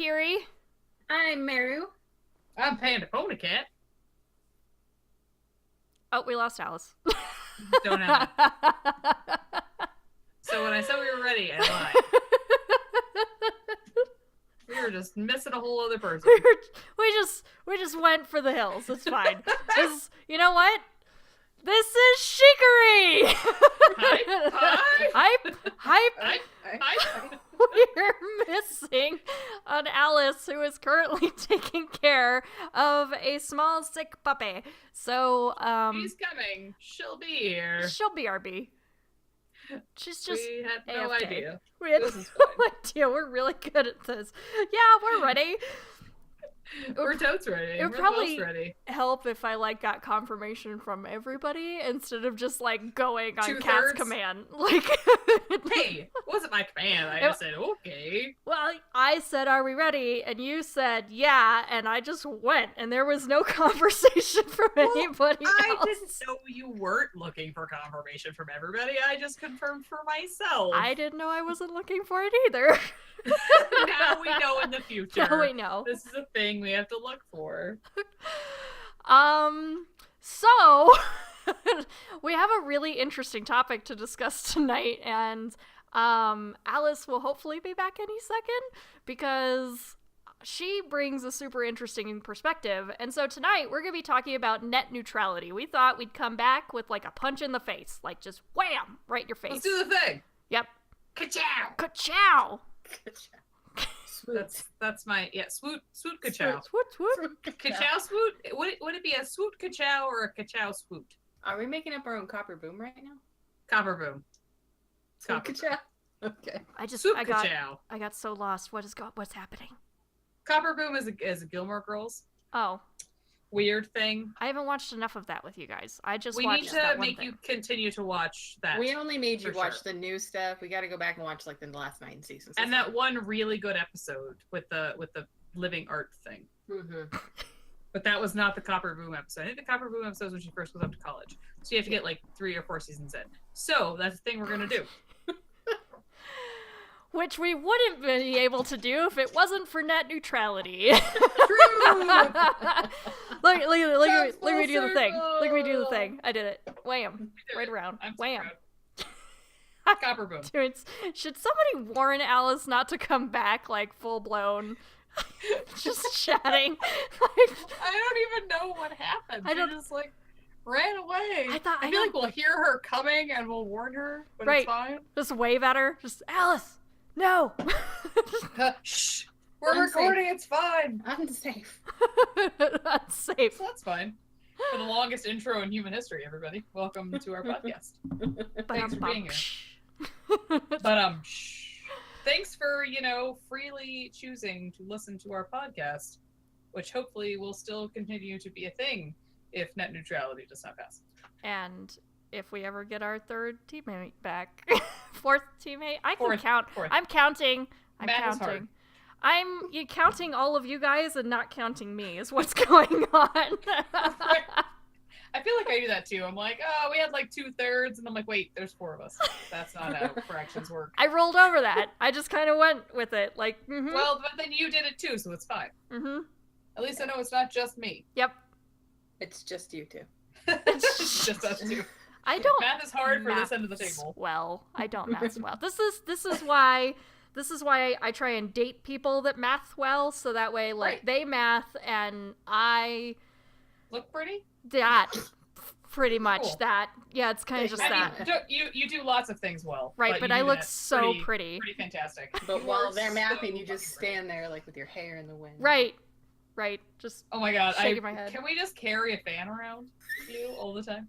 Sheekery. I'm Meru. I'm Panda Ponycat. Oh, we lost Alice. Don't have it. So when I said we were ready, I lied. We were just missing a whole other person. We just went for the hills. It's fine. You know what? This is Sheekery! Hype! We're missing an Alice who is currently taking care of a small sick puppy. So, she's coming. She'll be here. She'll be RB. She's just We had no AFK. idea. We had no idea. We're really good at this. Yeah, we're ready. We're totes ready. It would We're probably ready. help if I got confirmation from everybody instead of just going on Cat's Two-thirds? command. Hey, it wasn't my command. I just said okay. Well, I said, "Are we ready?" And you said, "Yeah," and I just went, and there was no conversation from anybody else. I didn't know you weren't looking for confirmation from everybody. I just confirmed for myself. I didn't know I wasn't looking for it either. Now we know in the future. Now we know. This is a thing we have to look for. So we have a really interesting topic to discuss tonight, and Alice will hopefully be back any second because she brings a super interesting perspective. And so tonight we're going to be talking about net neutrality. We thought we'd come back with a punch in the face, just wham, right in your face. Let's do the thing. Yep. Ka-chow! Ka-chow! That's my swoot ka-chow. Swoot. Ka-chow swoot? Would it be a swoot ka-chow or a ka-chow swoot? Are we making up our own copper boom right now? Copper boom. Copper boom. Okay. I got so lost. What's happening? Copper boom is a Gilmore Girls Oh. weird thing. I haven't watched enough of that with you guys. I just We watched need that to one make thing. you continue to watch that. We only made you for watch sure. the new stuff. We got to go back and watch the last 9 seasons. And that one really good episode with the living art thing. Mm-hmm. But that was not the Copper Boom episode. I think the Copper Boom episode was when she first goes up to college. So you have to get 3 or 4 seasons in. So that's the thing we're gonna do. Which we wouldn't be able to do if it wasn't for net neutrality. True. Look at me do the thing. circle. Look at me do the thing. I did it. Wham. Right around. I'm so Wham. proud. Copper Boom. Dude, should somebody warn Alice not to come back full blown? Just chatting. I don't even know what happened. I don't- She just ran away. I feel like we'll hear her coming and we'll warn her, but Right. it's fine. just wave at her. Just Alice. No. Shh. We're Unsafe. recording. It's fine. Unsafe. That's safe. So that's fine. For the longest intro in human history, everybody. Welcome to our podcast. Thanks for being here. But thanks for, freely choosing to listen to our podcast, which hopefully will still continue to be a thing if net neutrality does not pass. And if we ever get our third teammate back, fourth teammate, I can Fourth, count. fourth. I'm counting. Math is hard. I'm counting all of you guys and not counting me is what's going on. I feel like I do that too. I'm like, oh, we had 2/3, and I'm like, wait, there's 4 of us. That's not how fractions work. I rolled over that. I just kind of went with it. Mm-hmm. Well, but then you did it too, so it's fine. Mm-hmm. At least I know it's not just me. Yep. It's just you two. It's just us two. I don't. Math is hard for this math end of the table. Well, I don't math well. This is why I try and date people that math well, so that way Right. they math and I Look pretty? that pretty much Cool. that. Yeah, it's kind of just I that. mean, you do lots of things well. Right, but you I do look that so pretty. Pretty fantastic. But You while are they're so mathing, you just fucking pretty. stand there with your hair in the wind. Right. Just Oh my god, shaking my head. Can we just carry a fan around you all the time?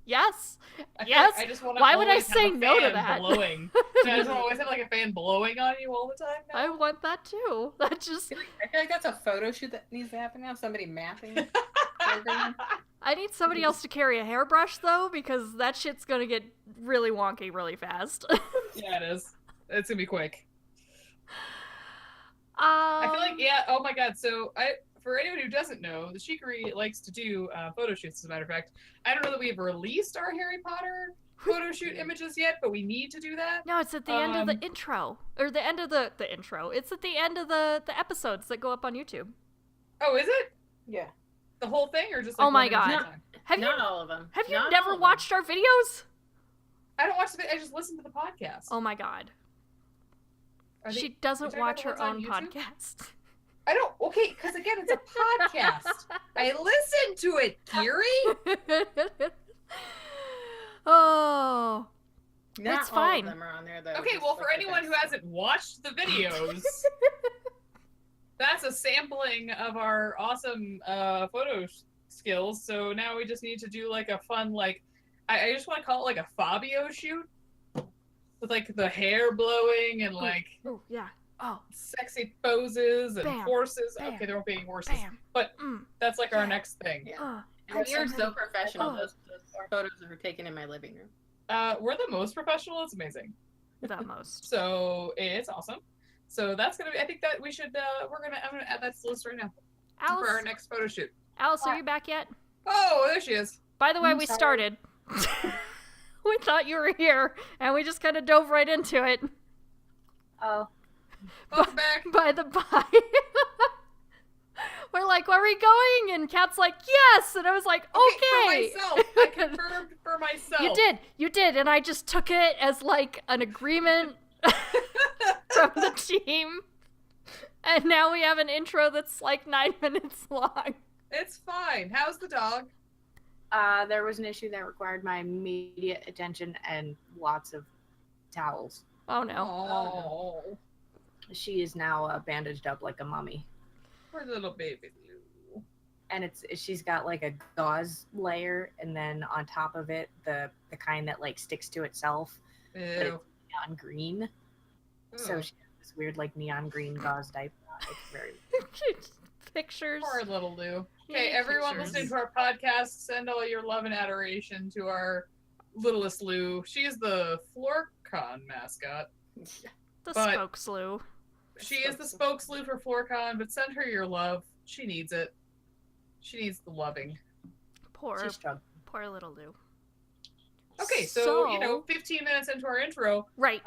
yes. I feel Yes. like I just wanna Why would I always have say a no to fan that? Blowing. I just want to always have a fan blowing on you all the time now. I want that too. That just I feel like that's a photo shoot that needs to happen now. Somebody mathing. program. I need somebody else to carry a hairbrush though, because that shit's gonna get really wonky really fast. Yeah, it is. It's gonna be quick. I feel like, yeah, oh my god, so for anyone who doesn't know, the Sheekery likes to do photo shoots, as a matter of fact. I don't know that we've released our Harry Potter photo shoot images yet, but we need to do that. No, it's at the end of the intro. Or the end of the intro. It's at the end of the episodes that go up on YouTube. Oh, is it? Yeah. The whole thing, or just like Oh my one image at a God. time? Not all of them. Have you Not never all of watched our videos? I don't watch the. I just listen to the podcast. Oh my God. Are they- She doesn't you're watch talking her about own the ones on podcast. I don't. Okay, because again, it's a podcast. I listen to it, Geary. Oh. Not It's all fine. of them are on there, though. Okay, just well, for like the anyone who best. hasn't watched the videos, that's a sampling of our awesome photo skills. So now we just need to do like a fun, like, I just want to call it like a Fabio shoot with like the hair blowing and like Oh, yeah. Oh, sexy poses and Bam. horses. Bam. Okay, there won't be any horses, bam. but Mm. that's like our Yeah. next thing. Yeah. And We are so somebody- professional. Oh. Those photos are taken in my living room. We're the most professional. It's amazing. The most. So it's awesome. So that's gonna be. I think that we should. I'm gonna add that to the list right now for our Alice, next photo shoot. Alice, are you back yet? Oh, there she is. By the way, I'm we sorry. started. We thought you were here, and we just kind of dove right into it. Oh. Welcome back. By the by. We're like, where are we going? And Kat's like, yes! And I was like, okay! For myself, I confirmed for myself. You did, and I just took it as like an agreement from the team. And now we have an intro that's like 9 minutes long. It's fine. How's the dog? There was an issue that required my immediate attention and lots of towels. Oh no. Oh, She is now bandaged up like a mummy. poor little baby Lou. And she's got like a gauze layer, and then on top of it, the kind that like sticks to itself, but it's Ew. neon green. So Ew. she has this weird like neon green gauze diaper. It's very Pictures. Poor little Lou. Yeah, Okay, everyone pictures. listening to our podcast, send all your love and adoration to our littlest Lou. She's the FloorCon mascot. The but- spokeslew. She is the spokeslew for FloorCon, but send her your love. She needs it. She needs the loving. she's struggling. Poor little Lou. Okay, so 15 minutes into our intro, Right.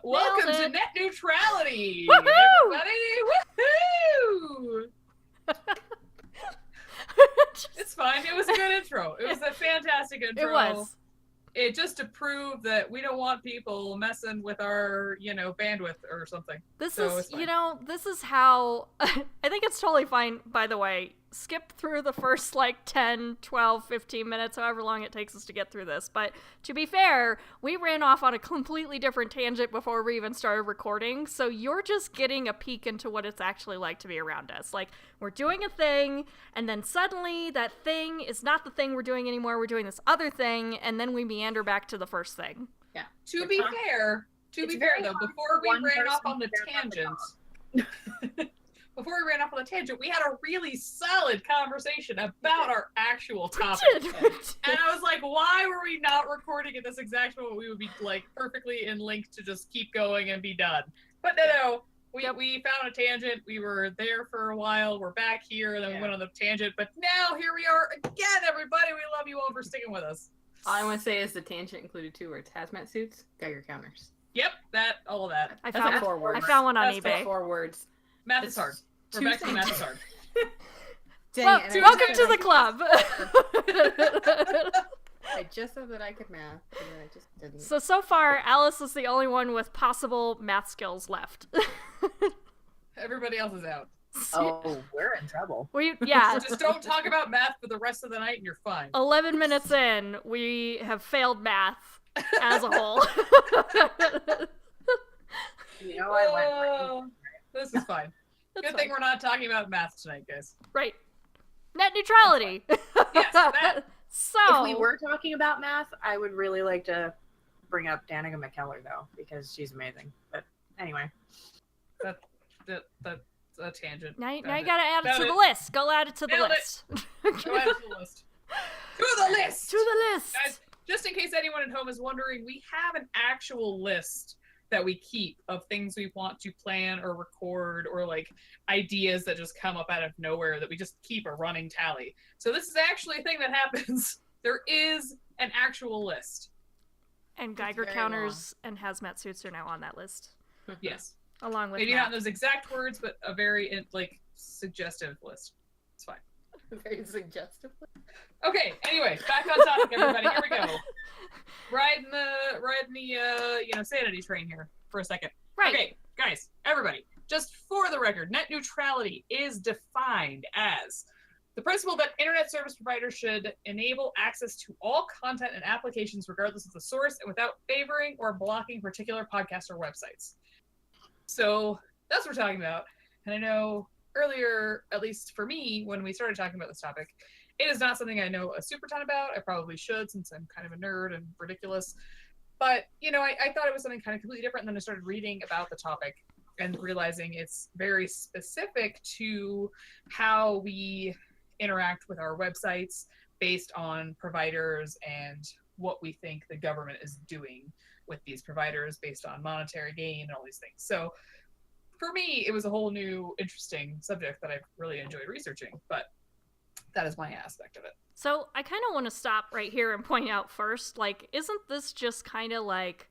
welcome to it. Net Neutrality, Woohoo! everybody! Woohoo! It's fine. It was a good intro. It was a fantastic intro. It was. It just to prove that we don't want people messing with our, bandwidth or something. This So is, it's fine. this is how, I think it's totally fine, by the way. Skip through the first, 10, 12, 15 minutes, however long it takes us to get through this. But to be fair, we ran off on a completely different tangent before we even started recording, so you're just getting a peek into what it's actually like to be around us. Like, we're doing a thing, and then suddenly that thing is not the thing we're doing anymore, we're doing this other thing, and then we meander back to the first thing. Yeah. To be fair, It's very though, hard before for we one ran off person on the to care about the tangent, we had a really solid conversation about our actual topic. We did. And I was like, why were we not recording at this exact moment? We would be perfectly in link to just keep going and be done. But no. We found a tangent. We were there for a while. We're back here. Then we went on the tangent. But now here we are again, everybody. We love you all for sticking with us. All I want to say is the tangent included 2 words: hazmat suits, Geiger counters. Yep, all of that. I That's found, like 4 words. I found one on That's eBay. 4 words. Math It's is hard. We're 2 back to math is hard. Dang it, and I Welcome just to said the club. I just said that I could math, and then I just didn't. So far, Alice is the only one with possible math skills left. Everybody else is out. Oh, we're in trouble. Just don't talk about math for the rest of the night and you're fine. 11 minutes in, we have failed math as a whole. I went. This is fine. Good thing we're not talking about math tonight, guys. Right. Net neutrality. Yes, that. So, If we were talking about math, I would really like to bring up Danica McKellar, though, because she's amazing. But anyway. That's a tangent. now you Found gotta add it Found to the list. Go add it to the Nailed it. list. Go add it to the list. To the list! To the list. Guys, just in case anyone at home is wondering, we have an actual list that we keep of things we want to plan or record, or like ideas that just come up out of nowhere, that we just keep a running tally. So this is actually a thing that happens. There is an actual list. And Geiger counters and hazmat suits are now on that list. Yes. Along with maybe not in those exact words, but a very like suggestive list. It's fine. Very suggestive. Okay, anyway, back on topic, everybody. Here we go. Riding the sanity train here for a second. Right. Okay, guys, everybody, just for the record, net neutrality is defined as the principle that internet service providers should enable access to all content and applications regardless of the source and without favoring or blocking particular podcasts or websites. So that's what we're talking about. And I know earlier, at least for me, when we started talking about this topic, it is not something I know a super ton about. I probably should, since I'm kind of a nerd and ridiculous. But, I thought it was something kind of completely different. And then I started reading about the topic and realizing it's very specific to how we interact with our websites based on providers and what we think the government is doing with these providers based on monetary gain and all these things. So for me, it was a whole new interesting subject that I really enjoyed researching, but that is my aspect of it. So I kind of want to stop right here and point out first, like, isn't this just kind of like,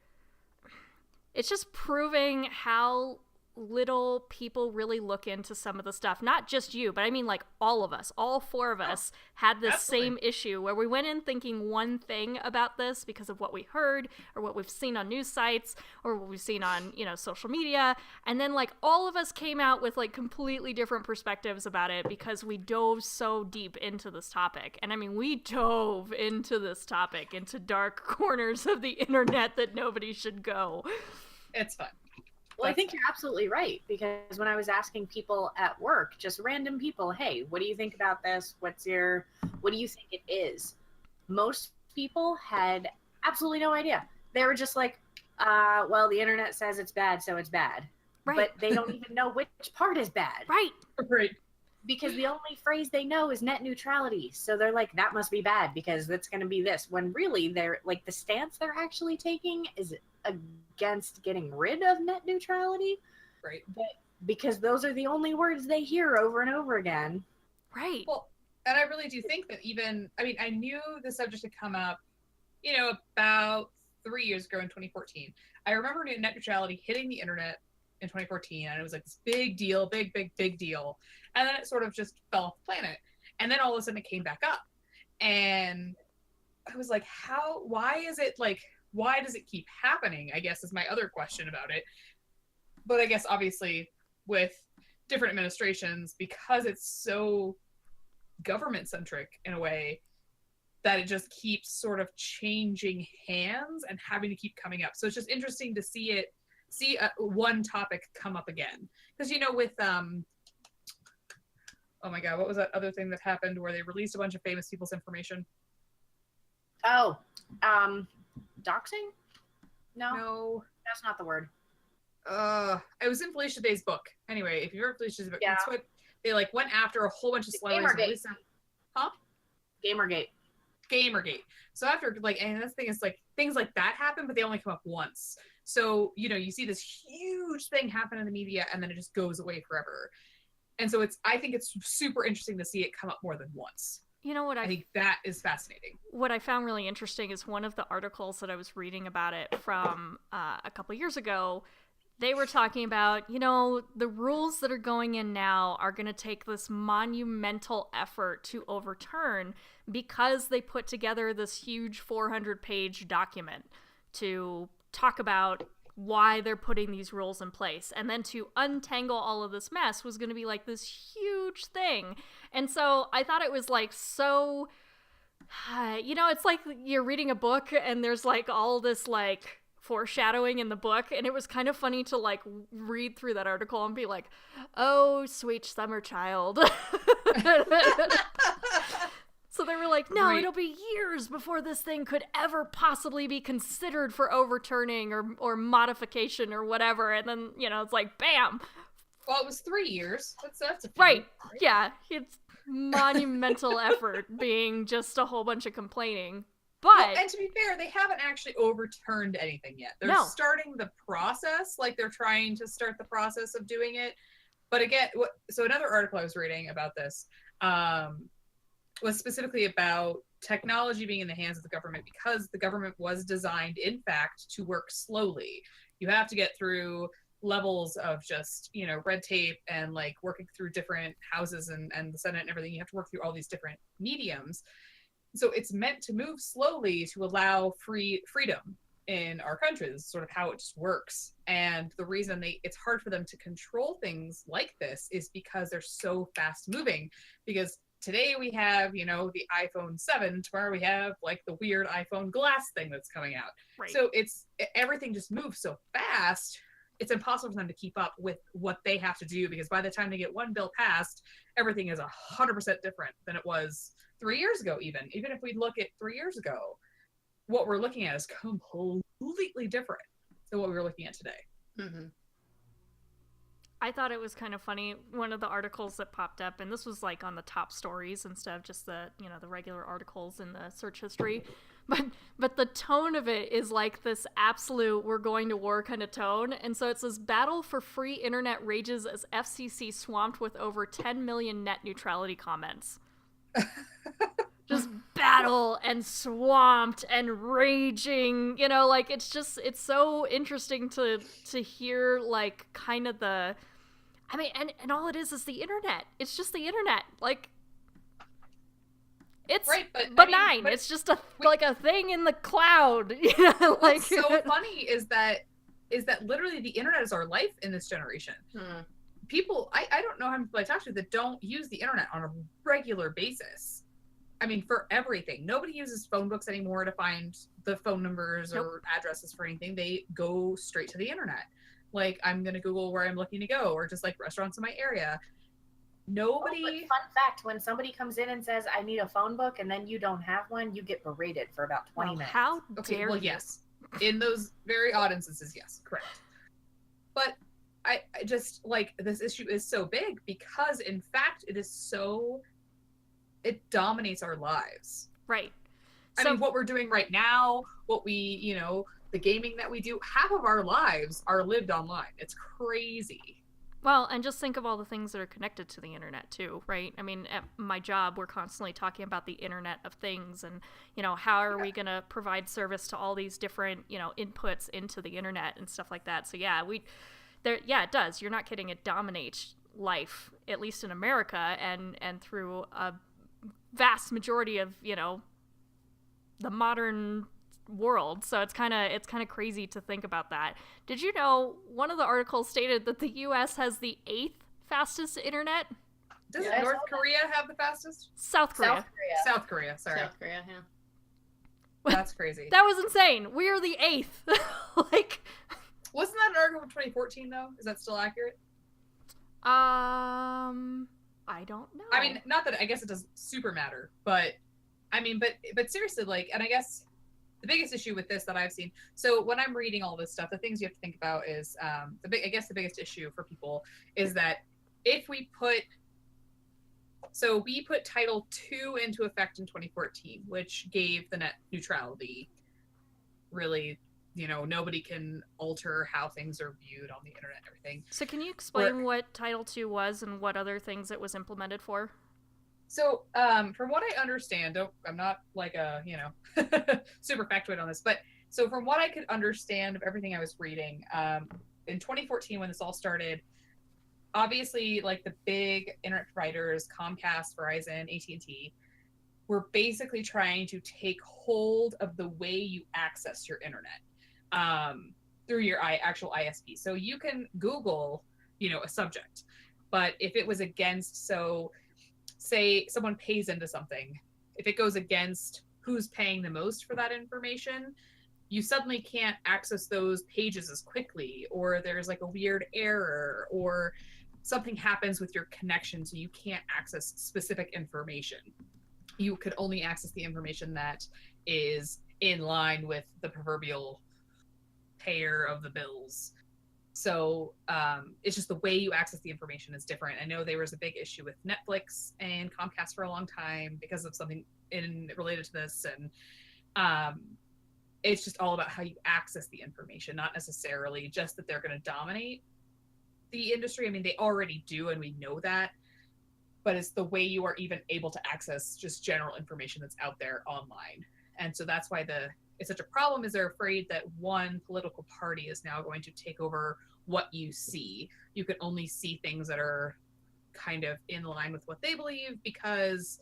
it's just proving how little people really look into some of the stuff. Not just you, but I mean like all of us, all four of us had this same issue where we went in thinking one thing about this because of what we heard or what we've seen on news sites or what we've seen on, social media. And then like all of us came out with like completely different perspectives about it because we dove so deep into this topic. And I mean, we dove into this topic, into dark corners of the internet that nobody should go. It's fun. Well, I think you're absolutely right, because when I was asking people at work, just random people, hey, what do you think about this? What do you think it is? Most people had absolutely no idea. They were just like, well, the internet says it's bad, so it's bad. Right. But they don't even know which part is bad. Right. Right. Because the only phrase they know is net neutrality. So they're like, that must be bad because that's going to be this. When really they're like, the stance they're actually taking is against getting rid of net neutrality. Right. But because those are the only words they hear over and over again. Right. Well, and I really do think that I knew the subject had come up, about 3 years ago in 2014. I remember net neutrality hitting the internet in 2014, and it was like this big deal, big deal. And then it sort of just fell off the planet. And then all of a sudden it came back up. And I was like, why does it keep happening? I guess is my other question about it. But I guess obviously with different administrations, because it's so government centric in a way, that it just keeps sort of changing hands and having to keep coming up. So it's just interesting to see one topic come up again. Because, with, oh my God, what was that other thing that happened where they released a bunch of famous people's information? Oh, doxing? No. That's not the word. It was in Felicia Day's book. Anyway, if you read Felicia's book, yeah. That's what they went after a whole bunch of celebrities. Gamergate. So after and this thing is things like that happen, but they only come up once. So, you see this huge thing happen in the media and then it just goes away forever. And so I think it's super interesting to see it come up more than once. You know what I think that is fascinating. What I found really interesting is one of the articles that I was reading about it from a couple years ago. They were talking about, the rules that are going in now are going to take this monumental effort to overturn because they put together this huge 400-page document to talk about why they're putting these rules in place. And then to untangle all of this mess was going to be this huge thing. And so I thought it was so, it's like you're reading a book and there's all this foreshadowing in the book, and it was kind of funny to read through that article and be like, oh, sweet summer child. So they were like, no, right. It'll be years before this thing could ever possibly be considered for overturning or modification or whatever. And then, it's bam. Well, it was 3 years. That's a few, right. Yeah. It's monumental effort being just a whole bunch of complaining. But well, and to be fair, they haven't actually overturned anything yet. They're starting the process, like they're trying to start the process of doing it. But again, so another article I was reading about this was specifically about technology being in the hands of the government, because the government was designed, in fact, to work slowly. You have to get through levels of just, you know, red tape and like working through different houses and the Senate and everything. You have to work through all these different mediums. So it's meant to move slowly to allow freedom in our country. This is sort of how it just works. And the reason it's hard for them to control things like this is because they're so fast moving. Because today we have, you know, the iPhone 7, tomorrow we have like the weird iPhone glass thing that's coming out. Right. So everything just moves so fast, it's impossible for them to keep up with what they have to do, because by the time they get one bill passed, everything is 100% different than it was 3 years ago. Even if we look at 3 years ago, what we're looking at is completely different than what we were looking at today. Mm-hmm. I thought it was kind of funny. One of the articles that popped up, and this was like on the top stories instead of just the, you know, the regular articles in the search history, but the tone of it is like this absolute we're going to war kind of tone. And so it says, battle for free internet rages as FCC swamped with over 10 million net neutrality comments. Just battle and swamped and raging, you know, like it's so interesting to hear like kind of the, I mean, and all it is the internet. It's just the internet. Like, it's right, but benign. I mean, it's just like a thing in the cloud. You know, like, what's so funny is that literally the internet is our life in this generation. People, I don't know how many people I talk to that don't use the internet on a regular basis. I mean, for everything. Nobody uses phone books anymore to find the phone numbers or addresses for anything. They go straight to the internet. Like, I'm going to Google where I'm looking to go, or just like restaurants in my area. Nobody. Oh, fun fact, when somebody comes in and says, I need a phone book, and then you don't have one, you get berated for about 20 minutes. How okay, dare well, you? yes. In those very odd instances, yes, correct. But I just, like, this issue is so big because, in fact, it dominates our lives. Right. I mean, what we're doing right now, what we, you know, the gaming that we do, half of our lives are lived online. It's crazy. Well, and just think of all the things that are connected to the internet too, right? I mean, at my job, we're constantly talking about the Internet of Things and, you know, how are we going to provide service to all these different, you know, inputs into the internet and stuff like that. So yeah, it does. You're not kidding. It dominates life, at least in America, and through a vast majority of, you know, the modern world. So it's kind of crazy to think about that. Did you know one of the articles stated that the US has the 8th fastest internet? Doesn't North Korea have the fastest? South Korea. South Korea, sorry. South Korea, yeah. That's crazy. That was insane. We are the 8th. Like, wasn't that an article from 2014 though? Is that still accurate? I don't know. I mean, not that I guess it doesn't super matter, but I mean, but seriously, like, and I guess the biggest issue with this that I've seen, so when I'm reading all this stuff, the things you have to think about is, the biggest issue for people is that if we put Title II into effect in 2014, which gave the net neutrality, really, you know, nobody can alter how things are viewed on the internet and everything. So can you explain what Title II was and what other things it was implemented for? So, from what I understand, I'm not like a, you know, super factoid on this, but so from what I could understand of everything I was reading, in 2014 when this all started, obviously, like the big internet providers, Comcast, Verizon, AT&T, were basically trying to take hold of the way you access your internet through your actual ISP. So you can Google, you know, a subject, but if it was against, so say someone pays into something, if it goes against who's paying the most for that information, you suddenly can't access those pages as quickly, or there's like a weird error, or something happens with your connection so you can't access specific information. You could only access the information that is in line with the proverbial payer of the bills. So it's just the way you access the information is different. I know there was a big issue with Netflix and Comcast for a long time because of something related to this. And It's just all about how you access the information, not necessarily just that they're going to dominate the industry. I mean, they already do, and we know that, but it's the way you are even able to access just general information that's out there online. And so that's why it's such a problem, is they're afraid that one political party is now going to take over what you see. You can only see things that are kind of in line with what they believe, because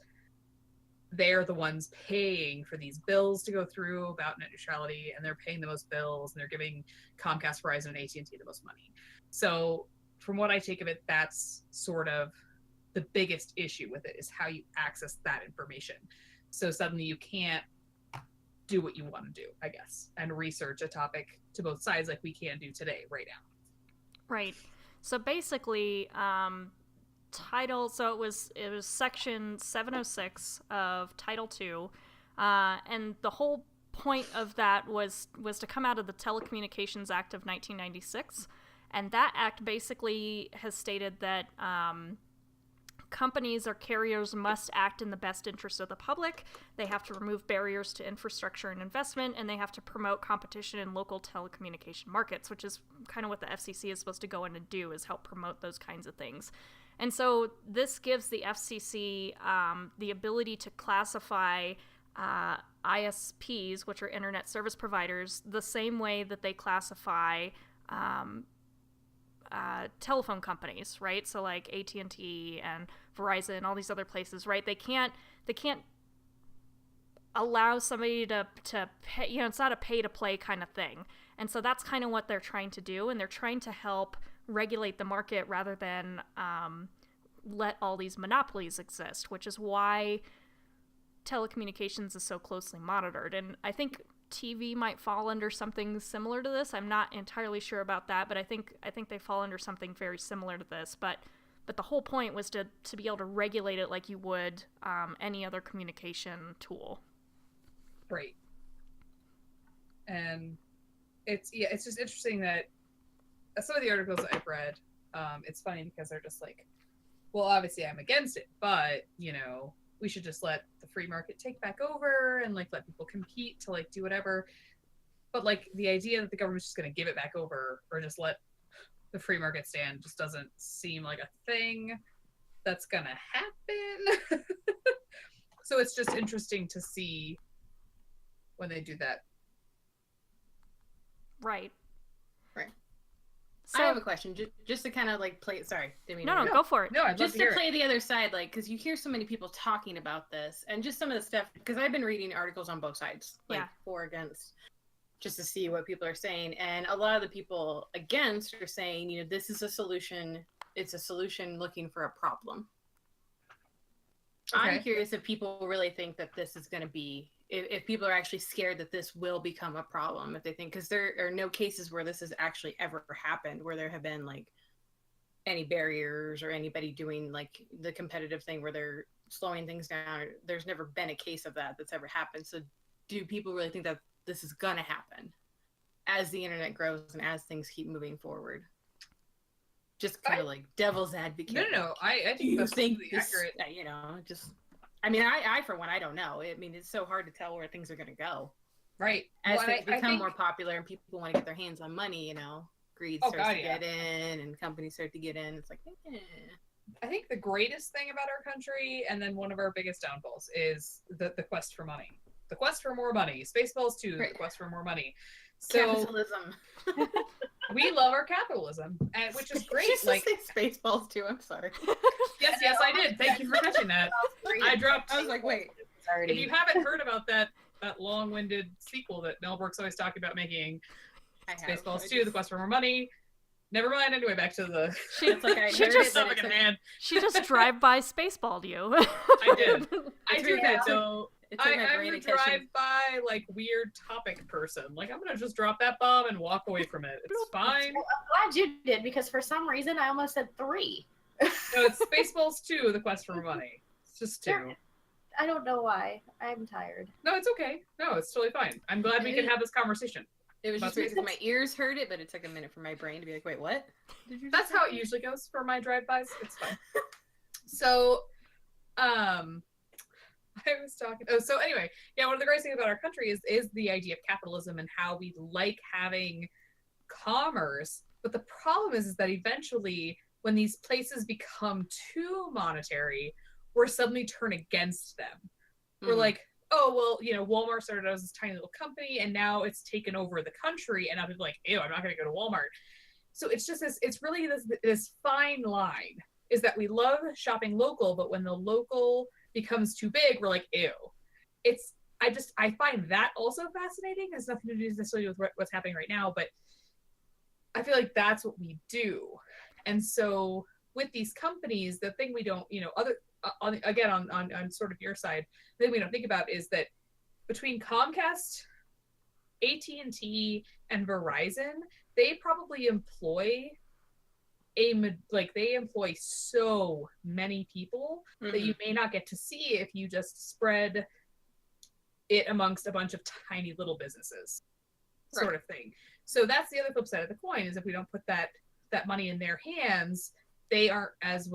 they're the ones paying for these bills to go through about net neutrality, and they're paying the most bills, and they're giving Comcast, Verizon, and AT&T the most money. So from what I take of it, that's sort of the biggest issue with it, is how you access that information. So suddenly you can't do what you want to do, I guess, and research a topic to both sides like we can do today, right now. Right. So basically, so it was section 706 of Title II, and the whole point of that was to come out of the Telecommunications Act of 1996, and that act basically has stated that companies or carriers must act in the best interest of the public. They have to remove barriers to infrastructure and investment, and they have to promote competition in local telecommunication markets, which is kind of what the FCC is supposed to go in and do, is help promote those kinds of things. And so this gives the FCC the ability to classify ISPs, which are internet service providers, the same way that they classify telephone companies, right? So like AT&T and Verizon, all these other places, right? They can't allow somebody to pay, it's not a pay to play kind of thing. And so that's kind of what they're trying to do, and they're trying to help regulate the market rather than let all these monopolies exist, which is why telecommunications is so closely monitored. And I think TV might fall under something similar to this. I'm not entirely sure about that, but I think they fall under something very similar to this. But the whole point was to be able to regulate it like you would any other communication tool. Right. And it's just interesting that some of the articles I've read, it's funny because they're just like, well, obviously I'm against it, but we should just let the free market take back over and like let people compete to like do whatever. But like the idea that the government's just going to give it back over or just let the free market stand just doesn't seem like a thing that's going to happen. So it's just interesting to see when they do that. Right. So, I have a question, just to kind of like play. Sorry, didn't mean no, go for it. No, I'd just love to play hear the other side, like because you hear so many people talking about this, and just some of the stuff. Because I've been reading articles on both sides, like for, against, just to see what people are saying. And a lot of the people against are saying, this is a solution. It's a solution looking for a problem. Okay. I'm curious if people really think that this is going to be. If people are actually scared that this will become a problem, if they think, because there are no cases where this has actually ever happened, where there have been like any barriers or anybody doing like the competitive thing where they're slowing things down. There's never been a case of that that's ever happened. So do people really think that this is going to happen as the internet grows and as things keep moving forward? Just kind of like devil's advocate. No. I think that's accurate. I for one, I don't know. I mean, it's so hard to tell where things are going to go. Right. As things become more popular and people want to get their hands on money, greed starts to get in and companies start to get in. It's like, I think the greatest thing about our country, and then one of our biggest downfalls, is the quest for money. The quest for more money. Spaceballs 2, the quest for more money. So, capitalism. We love our capitalism, which is great. Like Spaceballs 2. I'm sorry. Yes, I did. Thank you for catching that. I was like, wait. If you haven't heard about that long-winded sequel that Mel Brooks always talking about making, Spaceballs 2, The Quest for More Money. Never mind. Anyway, back to the. She just drive by Spaceballed you. I did. I do that though. I'm a drive-by, like, weird topic person. Like, I'm gonna just drop that bomb and walk away from it. It's fine. Well, I'm glad you did, because for some reason I almost said 3. No, it's Spaceballs 2, The Quest for Money. It's just 2. I don't know why. I'm tired. No, it's okay. No, it's totally fine. I'm glad we can have this conversation. It was just because my ears heard it, but it took a minute for my brain to be like, wait, what? That's how it usually goes for my drive-bys. It's fine. So, I was talking. Oh, so anyway, yeah. One of the great things about our country is the idea of capitalism and how we like having commerce. But the problem is that eventually, when these places become too monetary, we're suddenly turn against them. We're like, oh well, Walmart started out as this tiny little company, and now it's taken over the country, and now people are like, ew, I'm not going to go to Walmart. So it's just this. It's really this fine line. Is that we love shopping local, but when the local becomes too big, we're like, ew. I find that also fascinating. It's nothing to do necessarily with what's happening right now, but I feel like that's what we do. And so with these companies, the thing we don't, on sort of your side, the thing we don't think about is that between Comcast, AT&T, and Verizon, they probably employ so many people that you may not get to see if you just spread it amongst a bunch of tiny little businesses, sort of thing. So that's the other flip side of the coin, is if we don't put that money in their hands, they aren't as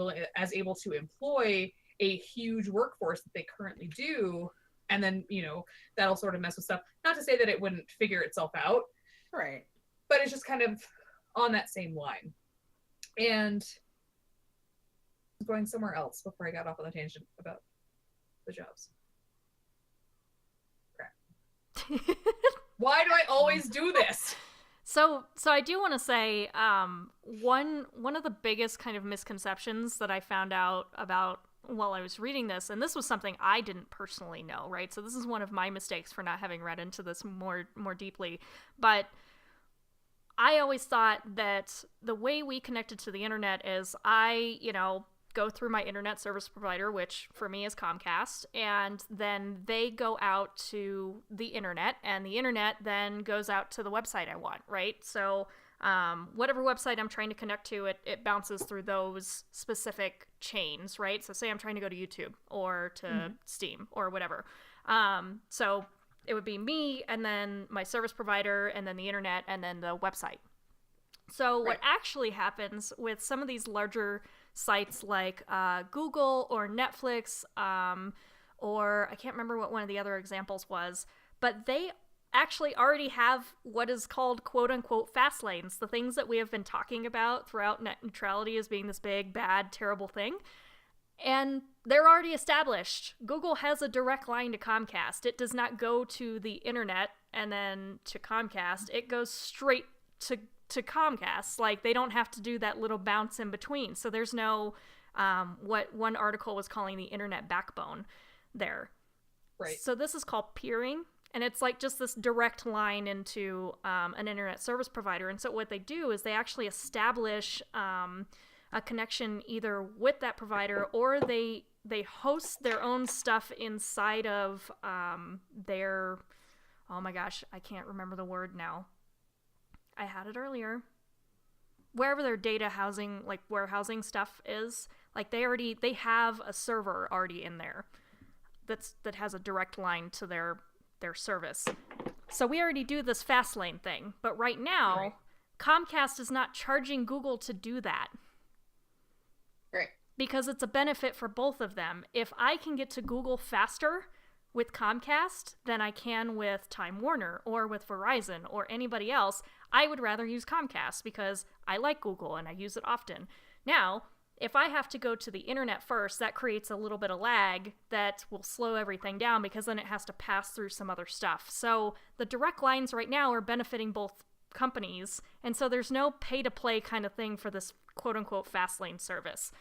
able to employ a huge workforce that they currently do, and then that'll sort of mess with stuff. Not to say that it wouldn't figure itself out, right? But it's just kind of on that same line. And going somewhere else before I got off on the tangent about the jobs. Crap. Why do I always do this? So I do want to say one of the biggest kind of misconceptions that I found out about while I was reading this, and this was something I didn't personally know, right? So this is one of my mistakes for not having read into this more deeply, but I always thought that the way we connected to the internet is I, go through my internet service provider, which for me is Comcast, and then they go out to the internet, and the internet then goes out to the website I want, right? So whatever website I'm trying to connect to, it bounces through those specific chains, right? So say I'm trying to go to YouTube or to Steam or whatever. So it would be me, and then my service provider, and then the internet, and then the website. So what actually happens with some of these larger sites like Google or Netflix, or I can't remember what one of the other examples was, but they actually already have what is called quote-unquote fast lanes, the things that we have been talking about throughout net neutrality as being this big, bad, terrible thing. And they're already established. Google has a direct line to Comcast. It does not go to the internet and then to Comcast. It goes straight to Comcast. Like, they don't have to do that little bounce in between. So there's no, what one article was calling the internet backbone there. Right. So this is called peering. And it's like just this direct line into an internet service provider. And so what they do is they actually establish a connection either with that provider, or they host their own stuff inside of their, oh my gosh, I can't remember the word now. I had it earlier. Wherever their data housing, like warehousing stuff is, like they have a server already in there that has a direct line to their service. So we already do this fast lane thing, but right now, Comcast is not charging Google to do that. Right. Because it's a benefit for both of them. If I can get to Google faster with Comcast than I can with Time Warner or with Verizon or anybody else, I would rather use Comcast because I like Google and I use it often. Now, if I have to go to the internet first, that creates a little bit of lag that will slow everything down because then it has to pass through some other stuff. So the direct lines right now are benefiting both companies, and so there's no pay-to-play kind of thing for this quote-unquote fast lane service.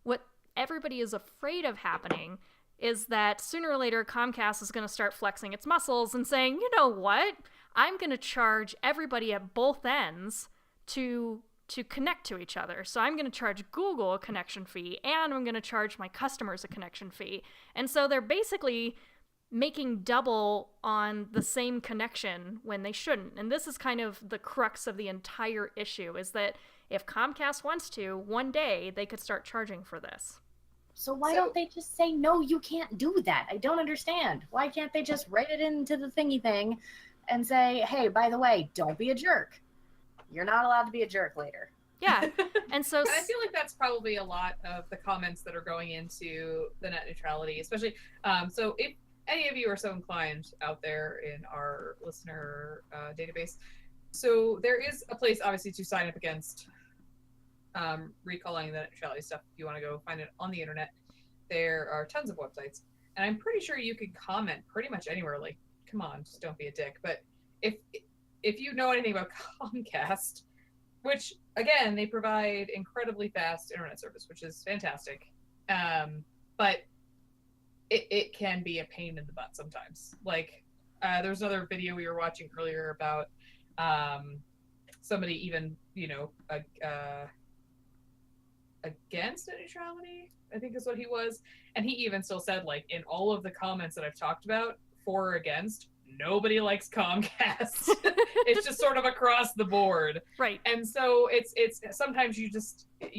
What everybody is afraid of happening is that sooner or later Comcast is going to start flexing its muscles and saying, you know what, I'm going to charge everybody at both ends to connect to each other. So I'm going to charge Google a connection fee, and I'm going to charge my customers a connection fee. And so they're basically making double on the same connection when they shouldn't. And this is kind of the crux of the entire issue, is that if Comcast wants to, one day they could start charging for this. So why don't they just say, no, you can't do that? I don't understand. Why can't they just write it into the thingy thing and say, hey, by the way, don't be a jerk. You're not allowed to be a jerk later. Yeah. And so and I feel like that's probably a lot of the comments that are going into the net neutrality, especially. So if any of you are so inclined out there in our listener database, so there is a place obviously to sign up against recalling the net neutrality stuff. If you want to go find it on the internet, there are tons of websites, and I'm pretty sure you can comment pretty much anywhere. Like, come on, just don't be a dick. But if you know anything about Comcast, which again, they provide incredibly fast internet service, which is fantastic, but it can be a pain in the butt sometimes. Like, there's another video we were watching earlier about somebody even, against net neutrality, I think is what he was. And he even still said, like, in all of the comments that I've talked about, for or against, nobody likes Comcast. It's just sort of across the board. Right. And so it's sometimes you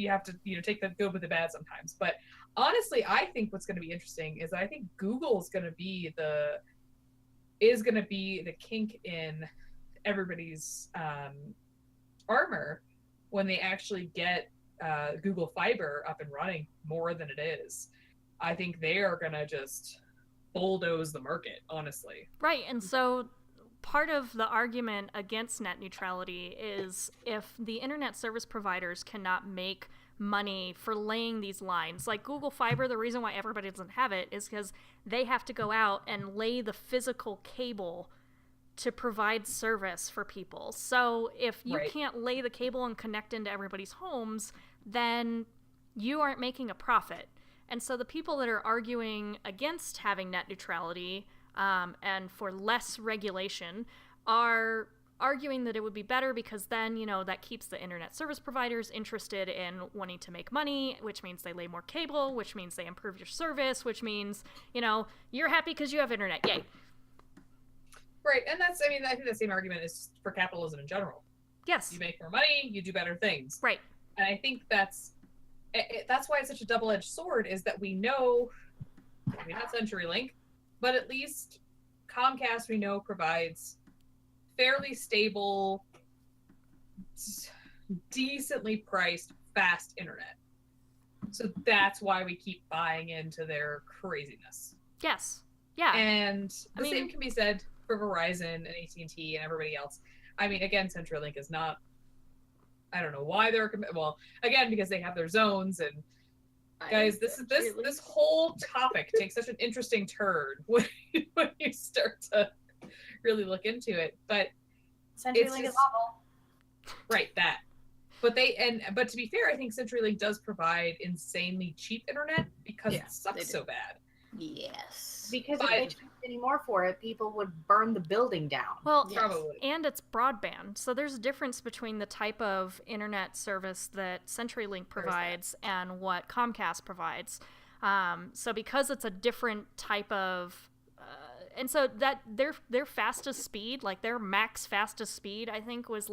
have to, take the good with the bad sometimes. But honestly, I think what's going to be interesting is I think Google's going to be the kink in everybody's armor when they actually get Google Fiber up and running more than it is. I think they are going to just bulldoze the market, honestly. Right. And so part of the argument against net neutrality is if the internet service providers cannot make money for laying these lines, like Google Fiber, the reason why everybody doesn't have it is because they have to go out and lay the physical cable to provide service for people. So if you can't lay the cable and connect into everybody's homes, then you aren't making a profit. And so the people that are arguing against having net neutrality and for less regulation are arguing that it would be better because then, that keeps the internet service providers interested in wanting to make money, which means they lay more cable, which means they improve your service, which means, you're happy because you have internet. Yay. Right. And I think the same argument is for capitalism in general. Yes. You make more money, you do better things. Right. And I think that's why it's such a double-edged sword, is that we know, maybe not CenturyLink, but at least Comcast, we know, provides fairly stable, decently priced, fast internet. So that's why we keep buying into their craziness. Yes. Yeah. And the same can be said for Verizon and AT&T and everybody else. Again, CenturyLink is not, I don't know why they're, well, again, because they have their zones, and guys, this whole topic takes such an interesting turn when you start to really look into it. But CenturyLink is awful. Right, that. But to be fair, I think CenturyLink does provide insanely cheap internet because it sucks so bad. Yes. Because if they charged any more for it, people would burn the building down. Well, probably. And it's broadband. So there's a difference between the type of internet service that CenturyLink provides and what Comcast provides. So because it's a different type of... and so that their fastest speed, like their max fastest speed, I think was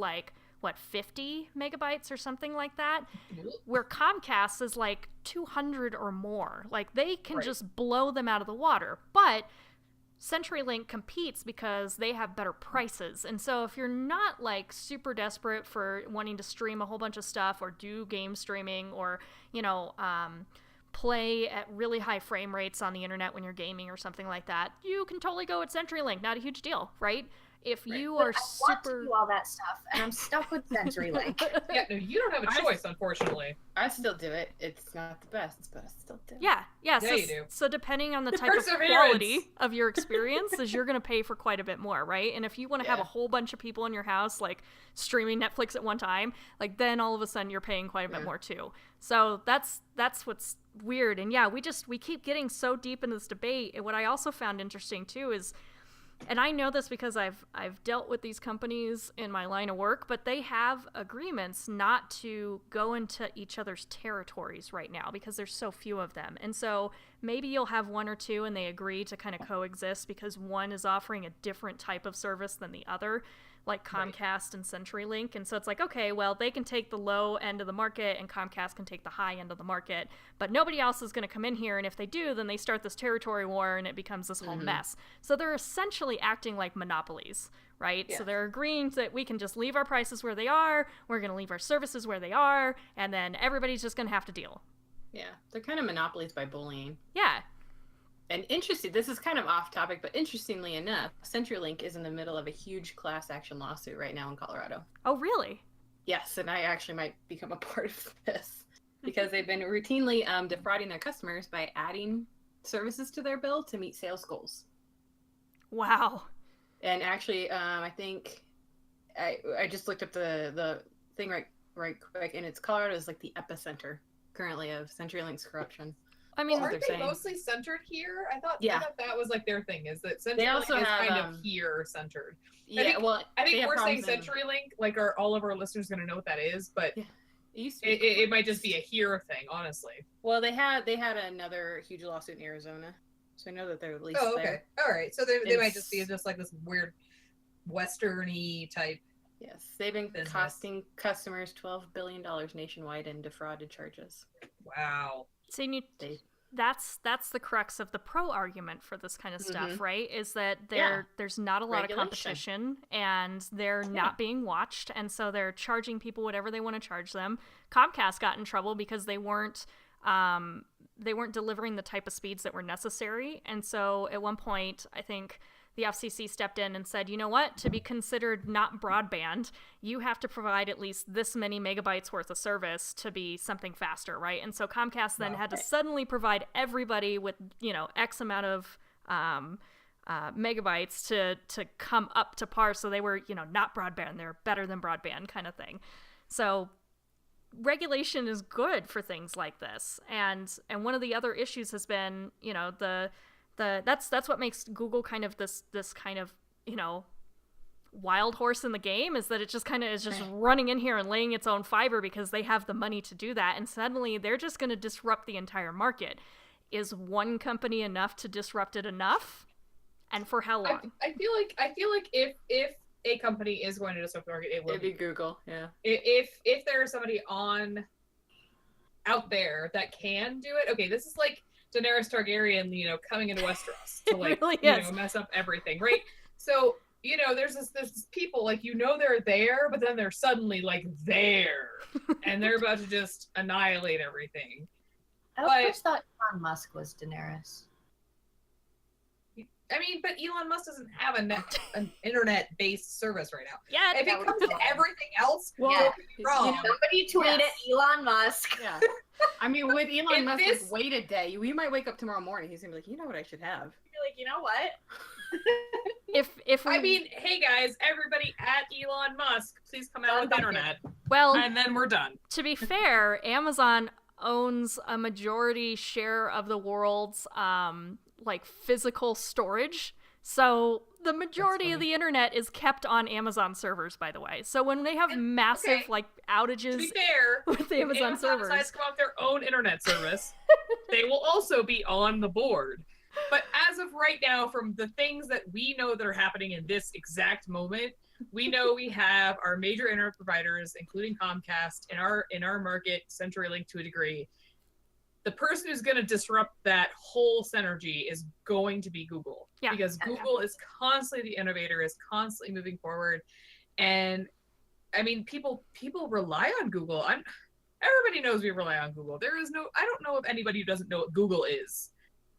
50 megabytes or something like that, where Comcast is 200 or more. They can just blow them out of the water. But CenturyLink competes because they have better prices. And so if you're not super desperate for wanting to stream a whole bunch of stuff or do game streaming or, play at really high frame rates on the internet when you're gaming or something like that, you can totally go with CenturyLink. Not a huge deal, right? If you are I want to do all that stuff, and I'm stuck with CenturyLink. Yeah, no, you don't have a choice, unfortunately. I still do it. It's not the best, but I still do it. Yeah. Yeah, you do. So depending on the type of quality of your experience, is you're going to pay for quite a bit more, right? And if you want to have a whole bunch of people in your house, streaming Netflix at one time, then all of a sudden you're paying quite a bit more too. So that's what's weird. And we keep getting so deep into this debate. And what I also found interesting too is, and I know this because I've dealt with these companies in my line of work, but they have agreements not to go into each other's territories right now because there's so few of them. And so maybe you'll have one or two and they agree to kind of coexist because one is offering a different type of service than the other. like Comcast and CenturyLink. And so it's like, okay, well, they can take the low end of the market and Comcast can take the high end of the market, but nobody else is going to come in here. And if they do, then they start this territory war and it becomes this whole mess. So they're essentially acting like monopolies, right? Yeah. So they're agreeing that we can just leave our prices where they are, we're going to leave our services where they are, and then everybody's just going to have to deal. Yeah, they're kind of monopolies by bullying. Yeah. And interesting, this is kind of off topic, but interestingly enough, CenturyLink is in the middle of a huge class action lawsuit right now in Colorado. Oh, really? Yes, and I actually might become a part of this because they've been routinely defrauding their customers by adding services to their bill to meet sales goals. Wow. And actually, I think I just looked up the thing right quick, and it's Colorado is like the epicenter currently of CenturyLink's corruption. I mean, aren't they saying. Mostly centered here? I thought Yeah. that was like their thing, is that They CenturyLink also is have, kind of here centered. Yeah, I think they have we're saying problems in- CenturyLink, like all of our listeners going to know what that is, but Yeah. It used to be it might just be a here thing, honestly. Well, they had another huge lawsuit in Arizona, so I know that they're at least Oh, okay. there. All right. So they might It's- just be just like this weird Western-y type. Yes, they've been Business. costing customers $12 billion nationwide in defrauded charges. Wow. so you need, They, that's the crux of the pro argument for this kind of stuff, right? Is that Yeah. there's not a lot of Regulation. competition and they're not being watched, and so they're charging people whatever they want to charge them. Comcast got in trouble because they weren't delivering the type of speeds that were necessary, and so at one point I think the FCC stepped in and said, you know what, to be considered not broadband, you have to provide at least this many megabytes worth of service to be something faster, right? And so Comcast then had to suddenly provide everybody with, X amount of megabytes to come up to par. So they were, not broadband, they're better than broadband kind of thing. So regulation is good for things like this. And one of the other issues has been, that's what makes Google kind of this kind of, wild horse in the game, is that it just kind of is just running in here and laying its own fiber because they have the money to do that, and suddenly they're just going to disrupt the entire market. Is one company enough to disrupt it enough? And for how long? I feel like if a company is going to disrupt the market, it'd be Google. Yeah. If there is somebody out there that can do it, okay, this is like Daenerys Targaryen, coming into Westeros to like, really mess up everything, right? So, there's this people, like, they're there, but then they're suddenly like there, and they're about to just annihilate everything. I always thought Elon Musk was Daenerys. I mean, but Elon Musk doesn't have an internet-based service right now. Yeah, If it comes to everything else, Well, don't get me wrong. Somebody tweet at Elon Musk. Yeah. I mean, with Elon Musk, this- wait a day. We might wake up tomorrow morning. He's gonna be like, you know what I should have? You're like, you know what? if we, I mean, hey guys, everybody at Elon Musk, please come out with the internet, well, and then we're done. to be fair, Amazon owns a majority share of the world's physical storage. So the majority of the internet is kept on Amazon servers, by the way. So when they have massive outages To be fair, with the Amazon if servers, decides to come out with their own internet service, they will also be on the board. But as of right now, from the things that we know that are happening in this exact moment, we know we have our major internet providers, including Comcast, in our market, CenturyLink to a degree. The person who's going to disrupt that whole synergy is going to be Google. Yeah. Because Google is constantly the innovator, is constantly moving forward. And I mean, people rely on Google. Everybody knows we rely on Google. I don't know of anybody who doesn't know what Google is.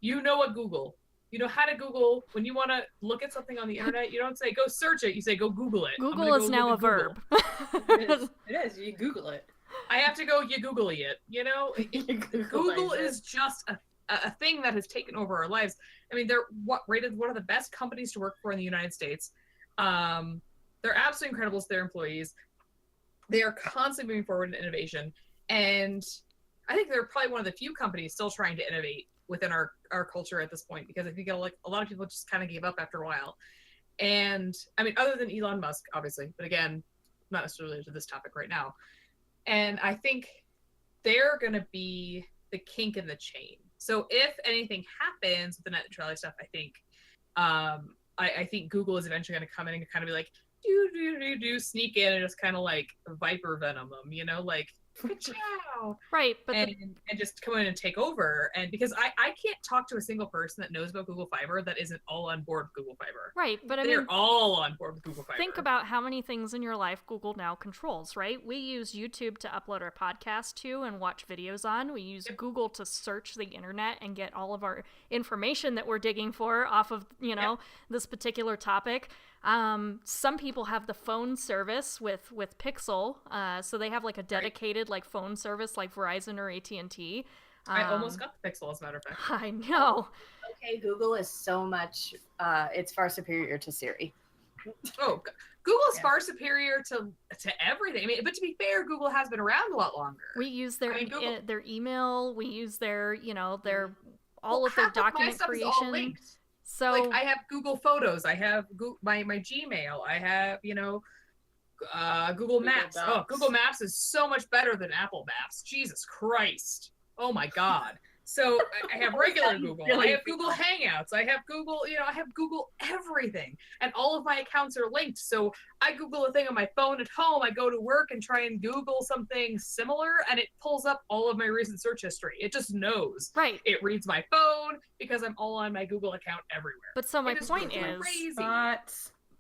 You know what Google. You know how to Google. When you want to look at something on the internet, you don't say, go search it. You say, go Google it. Google is now a verb. It is. You Google it. I have to go, you Googly it. Google is just a thing that has taken over our lives. I mean, they're rated one of the best companies to work for in the United States. They're absolutely incredible to their employees. They are constantly moving forward in innovation. And I think they're probably one of the few companies still trying to innovate within our culture at this point, because I think a lot of people just kind of gave up after a while. And I mean, other than Elon Musk, obviously, but again, not necessarily to this topic right now. And I think they're going to be the kink in the chain. So if anything happens with the net neutrality stuff, I think Google is eventually going to come in and kind of be like, do sneak in and just kind of like viper venom them, you know, like ka-chow, Right, but and just come in and take over. And because I can't talk to a single person that knows about Google Fiber that isn't all on board with Google Fiber. Right, but they're all on board with Google Fiber. Think about how many things in your life Google now controls, right? We use YouTube to upload our podcast to and watch videos on. We use Google to search the internet and get all of our information that we're digging for off of, you know, this particular topic. Some people have the phone service with Pixel, so they have like a dedicated like phone service like Verizon or AT&T. I almost got the Pixel, as a matter of fact. I know. Okay, Google is so much, it's far superior to Siri. Oh, Google's far superior to everything. I mean, but to be fair, Google has been around a lot longer. We use their their email. We use their, you know, their all of half their document my stuff creation. is all linked. So like I have Google Photos, I have my Gmail, I have, you know, Google Maps. Oh, Google Maps is so much better than Apple Maps. Jesus Christ. Oh my God. So I have regular Google. I have Google Hangouts. I have Google, you know, I have Google everything. And all of my accounts are linked. So I Google a thing on my phone at home. I go to work and try and Google something similar, and it pulls up all of my recent search history. It just knows. Right. It reads my phone because I'm all on my Google account everywhere. But so my point is, crazy.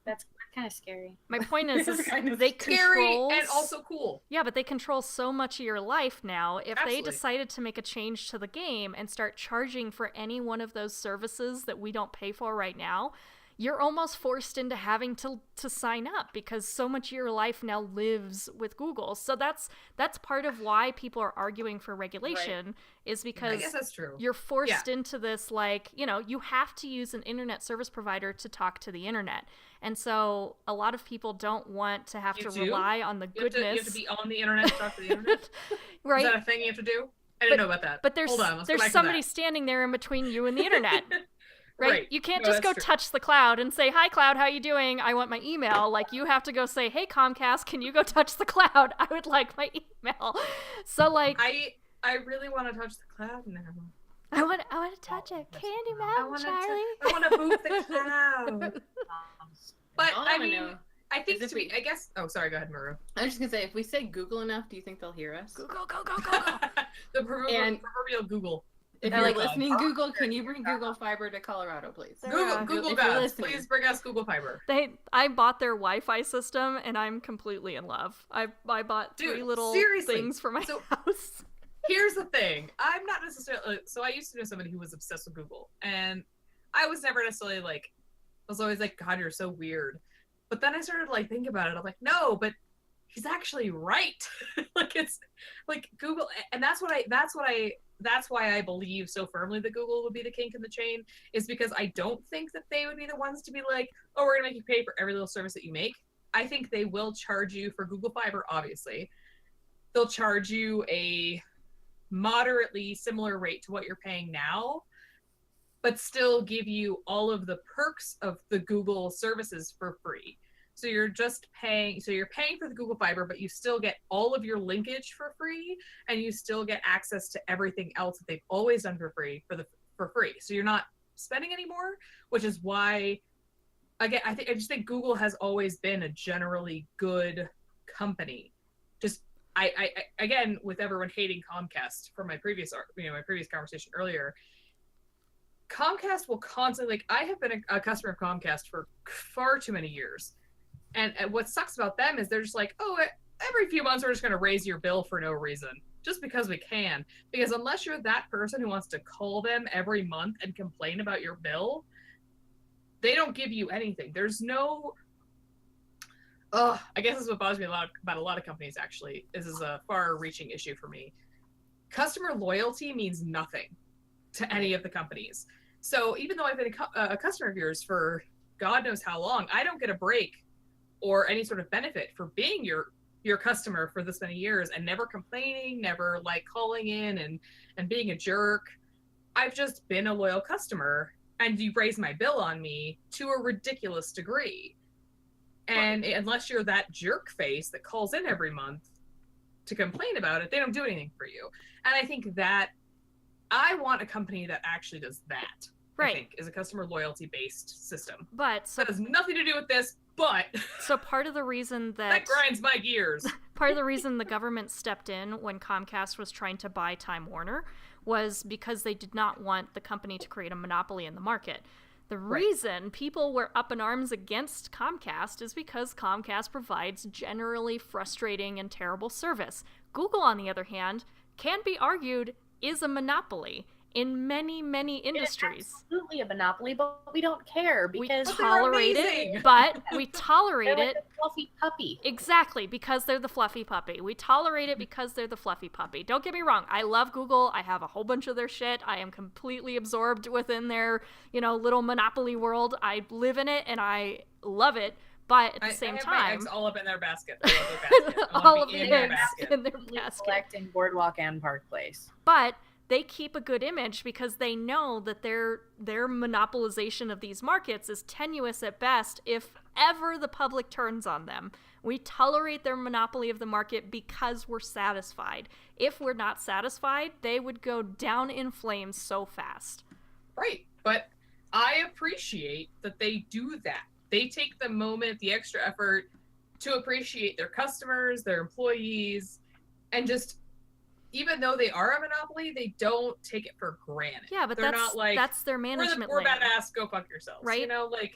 That's kind of scary. My point is they scary control and also cool. Yeah, but they control so much of your life now. If Absolutely. they decided to make a change to the game and start charging for any one of those services that we don't pay for right now, you're almost forced into having to sign up because so much of your life now lives with Google. So that's part of why people are arguing for regulation, is because I guess that's true. You're forced into this, like, you know, you have to use an internet service provider to talk to the internet. And so a lot of people don't want to have to rely on the goodness. You have to be on the internet to talk to the internet? Right. Is that a thing you have to do? I didn't know about that. But there's somebody standing there in between you and the internet. Right? You can't just go touch the cloud and say, "Hi, cloud, how you doing? I want my email." Like, you have to go say, "Hey, Comcast, can you go touch the cloud? I would like my email." So, like... I really want to touch the cloud now. I want to touch it. Candy Mountain, Charlie. I want to move the cloud. But, I mean... I think I guess... Oh, sorry, go ahead, Maru. I was just going to say, if we say Google enough, do you think they'll hear us? Google, go, go, go, go. The proverbial Google. If you're listening, Google, can you bring Google Fiber to Colorado, please? Google guys, please bring us Google Fiber. I bought their Wi-Fi system, and I'm completely in love. I bought three little things for my house. Here's the thing. I'm not necessarily... So I used to know somebody who was obsessed with Google, and I was never necessarily like... I was always like, God, you're so weird. But then I started like thinking about it. I'm like, no, but he's actually right. Like, it's like Google, and that's why I believe so firmly that Google would be the kink in the chain, is because I don't think that they would be the ones to be like, oh, we're gonna make you pay for every little service that you make. I think they will charge you for Google Fiber, obviously. They'll charge you a moderately similar rate to what you're paying now, but still give you all of the perks of the Google services for free. So you're paying for the Google Fiber, but you still get all of your linkage for free, and you still get access to everything else that they've always done for free for free. So you're not spending any more, which is why, again, I just think Google has always been a generally good company. Just I again, with everyone hating Comcast from my previous conversation earlier, Comcast will constantly, like, I have been a customer of Comcast for far too many years. And what sucks about them is they're just like, oh, every few months we're just going to raise your bill for no reason, just because we can. Because unless you're that person who wants to call them every month and complain about your bill, they don't give you anything. There's no... I guess this is what bothers me about a lot of companies, actually. This is a far-reaching issue for me. Customer loyalty means nothing to any of the companies. So even though I've been a customer of yours for God knows how long, I don't get a break or any sort of benefit for being your customer for this many years and never complaining, never like calling in and being a jerk. I've just been a loyal customer, and you raise my bill on me to a ridiculous degree. And unless you're that jerk face that calls in every month to complain about it, they don't do anything for you. And I think that I want a company that actually does that. Right. I think, is a customer loyalty-based system. But so that has nothing to do with this, but so part of the reason that grinds my gears. Part of the reason the government stepped in when Comcast was trying to buy Time Warner was because they did not want the company to create a monopoly in the market. The reason people were up in arms against Comcast is because Comcast provides generally frustrating and terrible service. Google, on the other hand, can be argued is a monopoly in many, many industries. It's absolutely a monopoly, but we don't care because we tolerate it. But we tolerate they're like it. a fluffy puppy. Exactly, because they're the fluffy puppy. We tolerate it because they're the fluffy puppy. Don't get me wrong. I love Google. I have a whole bunch of their shit. I am completely absorbed within their, little monopoly world. I live in it and I love it. But at the same I have time, my eggs all up in their basket. I love their basket. I all want of to be the in their eggs basket. in their basket. Collecting Boardwalk and Park Place. But they keep a good image because they know that their monopolization of these markets is tenuous at best if ever the public turns on them. We tolerate their monopoly of the market because we're satisfied. If we're not satisfied, they would go down in flames so fast. Right. But I appreciate that they do that. They take the moment, the extra effort to appreciate their customers, their employees, and just, even though they are a monopoly, they don't take it for granted. Yeah, but they're not like, that's their management we're layer. badass, go fuck yourselves. Right?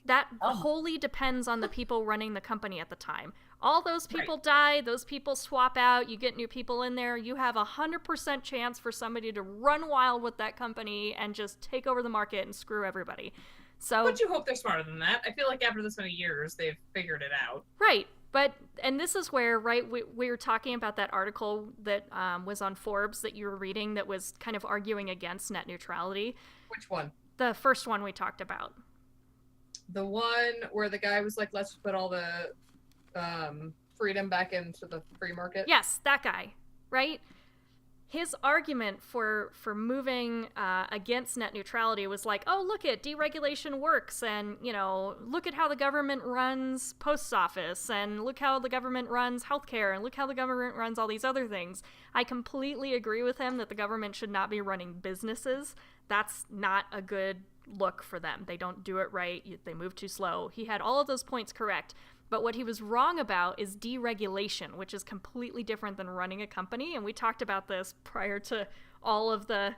That wholly depends on the people running the company at the time. All those people die, those people swap out, you get new people in there, you have 100% chance for somebody to run wild with that company and just take over the market and screw everybody. So, but you hope they're smarter than that. I feel like after this many years, they've figured it out. Right. And this is where, we were talking about that article that was on Forbes that you were reading that was kind of arguing against net neutrality. Which one? The first one we talked about. The one where the guy was like, let's put all the freedom back into the free market? Yes, that guy, right? His argument for moving against net neutrality was like, oh, look at deregulation works, and, look at how the government runs post office, and look how the government runs healthcare, and look how the government runs all these other things. I completely agree with him that the government should not be running businesses. That's not a good look for them. They don't do it right. They move too slow. He had all of those points correct. But what he was wrong about is deregulation, which is completely different than running a company. And we talked about this prior to all of the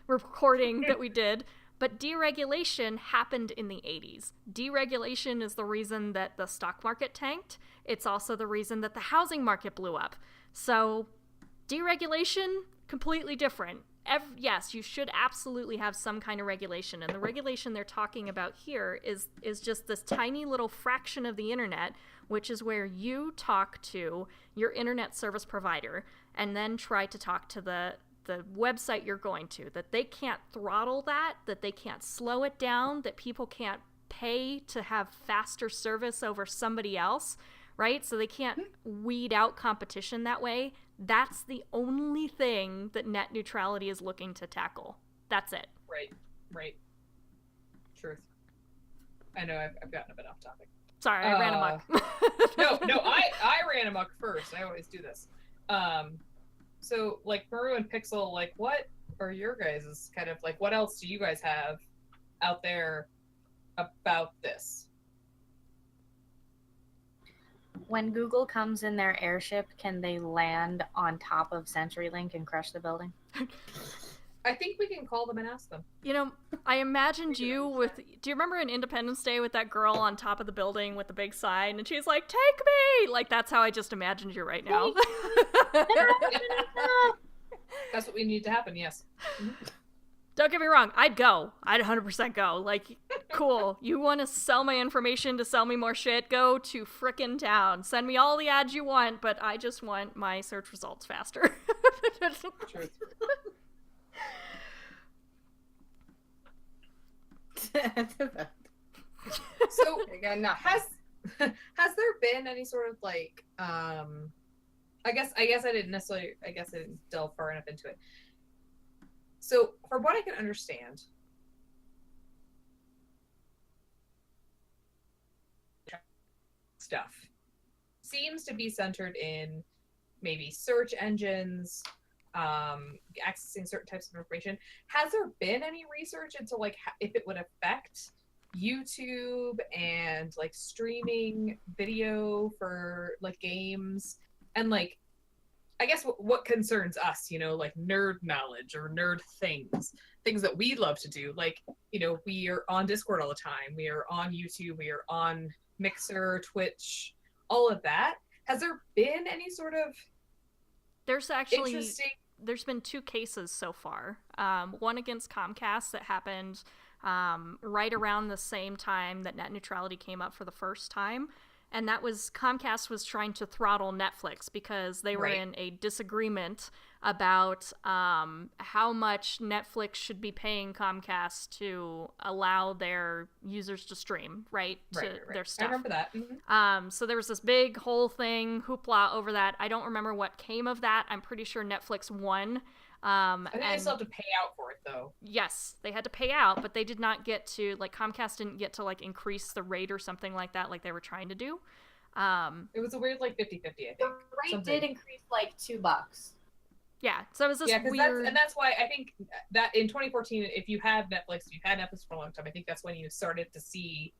recording that we did. But deregulation happened in the 80s. Deregulation is the reason that the stock market tanked. It's also the reason that the housing market blew up. So deregulation, completely different. Yes, you should absolutely have some kind of regulation. And the regulation they're talking about here is just this tiny little fraction of the internet, which is where you talk to your internet service provider and then try to talk to the website you're going to, that they can't throttle that they can't slow it down, that people can't pay to have faster service over somebody else, right? So they can't weed out competition that way. That's the only thing that net neutrality is looking to tackle. That's it. Right. Truth. I know I've gotten a bit off topic. Sorry, I ran amok. No, I ran amok first. I always do this. So, like, Maru and Pixel, like, what are your guys' kind of, like, what else do you guys have out there about this? When Google comes in their airship, can they land on top of CenturyLink and crush the building? I think we can call them and ask them. I imagined you with... Do you remember in Independence Day with that girl on top of the building with the big sign? And she's like, take me! Like, that's how I just imagined you right now. That's what we need to happen, yes. Don't get me wrong, I'd go. I'd 100% go. Like, cool. You want to sell my information to sell me more shit? Go to frickin' town. Send me all the ads you want, but I just want my search results faster. Truth. So, again, has there been any sort of, like, I guess I didn't delve far enough into it. So, from what I can understand, stuff seems to be centered in maybe search engines accessing certain types of information. Has there been any research into like if it would affect YouTube and like streaming video for like games and like I guess what concerns us, like nerd knowledge or nerd things that we love to do. Like, we are on Discord all the time. We are on YouTube. We are on Mixer, Twitch, all of that. Has there been any sort of There's been 2 cases so far. One against Comcast that happened right around the same time that net neutrality came up for the first time. And that was Comcast was trying to throttle Netflix because they were in a disagreement about how much Netflix should be paying Comcast to allow their users to stream, their stuff. I remember that. So there was this big whole thing, hoopla over that. I don't remember what came of that. I'm pretty sure Netflix won. I think they still have to pay out for it, though. Yes, they had to pay out, but they did not get to, Comcast didn't get to, increase the rate or something like that, like they were trying to do. It was a weird, 50-50, I think. The rate did increase, $2. Yeah, so it was this weird... That's why I think that in 2014, if you had Netflix for a long time, I think that's when you started to see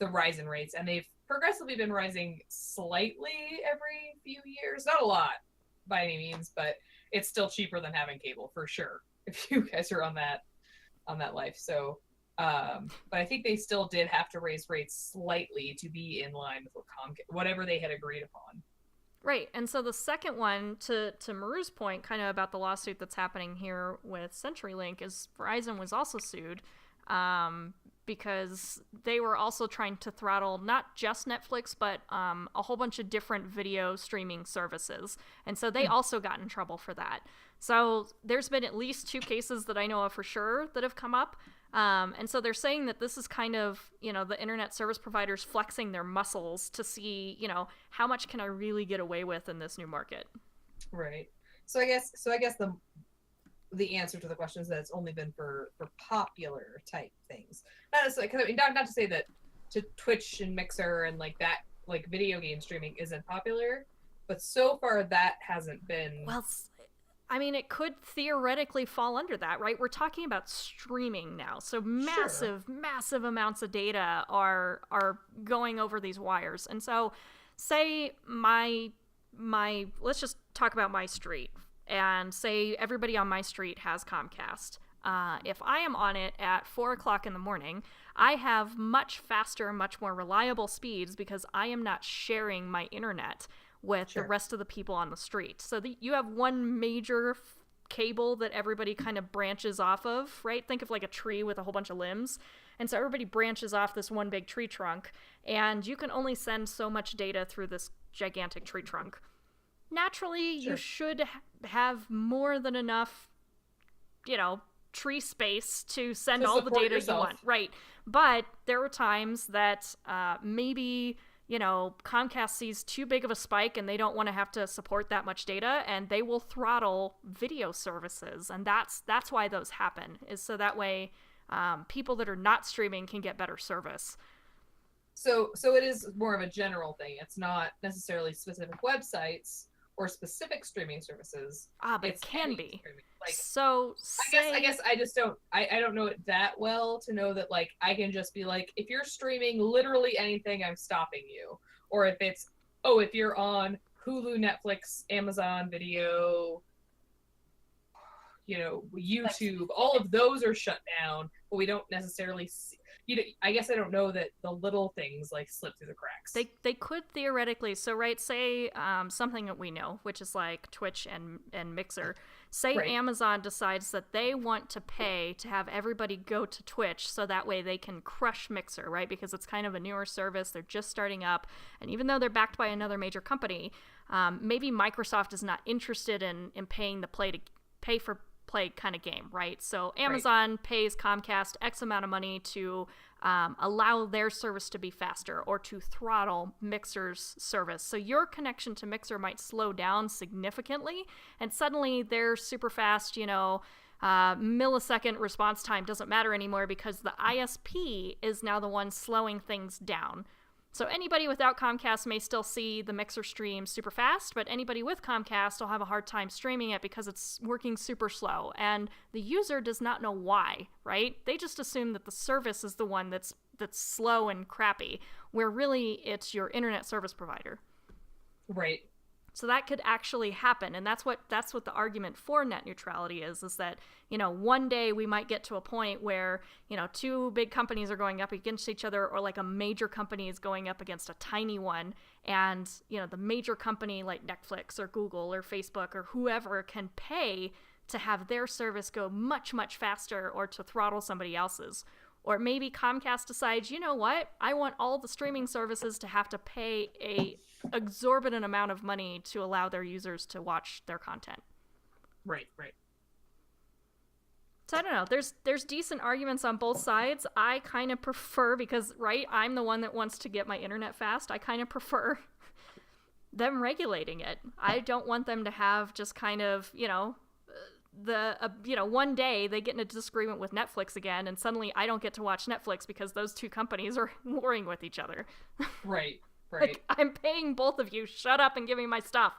the rise in rates, and they've progressively been rising slightly every few years. Not a lot, by any means, but it's still cheaper than having cable for sure if you guys are on that life. So but I think they still did have to raise rates slightly to be in line with whatever they had agreed upon. Right. And so the second one, to Maru's point, kind of about the lawsuit that's happening here with CenturyLink, is Verizon was also sued because they were also trying to throttle not just Netflix, but a whole bunch of different video streaming services. And so they also got in trouble for that. So there's been at least 2 cases that I know of for sure that have come up. And so they're saying that this is kind of, the internet service providers flexing their muscles to see, how much can I really get away with in this new market? Right. So I guess the answer to the question is that it's only been for popular type things. Not necessarily, because not to say that to Twitch and Mixer and that, video game streaming isn't popular, but so far that hasn't been. Well, it could theoretically fall under that, right? We're talking about streaming now, so massive amounts of data are going over these wires, and so say my let's just talk about my street. And say everybody on my street has Comcast. If I am on it at 4 o'clock in the morning, I have much faster, much more reliable speeds because I am not sharing my internet with the rest of the people on the street. So you have one major cable that everybody kind of branches off of, right? Think of like a tree with a whole bunch of limbs. And so everybody branches off this one big tree trunk, and you can only send so much data through this gigantic tree trunk. Naturally, you should have more than enough, tree space to send all the data you want. Right. But there were times that maybe, Comcast sees too big of a spike and they don't want to have to support that much data, and they will throttle video services. And that's why those happen, is so that way people that are not streaming can get better service. So it is more of a general thing. It's not necessarily specific websites or specific streaming services. But it can be. I guess I just don't. I don't know it that well to know that I can just be if you're streaming literally anything, I'm stopping you. Or if it's if you're on Hulu, Netflix, Amazon Video, YouTube, all of those are shut down, but we don't necessarily see. I guess I don't know that the little things slip through the cracks. They could theoretically. So say something that we know, which is like Twitch and Mixer. Say Amazon decides that they want to pay to have everybody go to Twitch so that way they can crush Mixer, right? Because it's kind of a newer service. They're just starting up. And even though they're backed by another major company, maybe Microsoft is not interested in paying the pay for play kind of game, right? So Amazon pays Comcast X amount of money to allow their service to be faster or to throttle Mixer's service. So your connection to Mixer might slow down significantly, and suddenly their super fast, millisecond response time doesn't matter anymore because the ISP is now the one slowing things down. So anybody without Comcast may still see the Mixer stream super fast, but anybody with Comcast will have a hard time streaming it because it's working super slow. And the user does not know why, right? They just assume that the service is the one that's slow and crappy, where really it's your internet service provider. Right. So that could actually happen, and that's what the argument for net neutrality is that, you know, one day we might get to a point where, you know, two big companies are going up against each other, or like a major company is going up against a tiny one, and, you know, the major company like Netflix or Google or Facebook or whoever can pay to have their service go much, much faster or to throttle somebody else's. Or maybe Comcast decides, you know what, I want all the streaming services to have to pay a exorbitant amount of money to allow their users to watch their content. Right. So I don't know. There's decent arguments on both sides. I kind of prefer, because, right, I'm the one that wants to get my internet fast. I kind of prefer them regulating it. I don't want them to have just kind of, you know, one day they get in a disagreement with Netflix again, and suddenly I don't get to watch Netflix because those two companies are warring with each other. Right. Like, I'm paying both of you. Shut up and give me my stuff.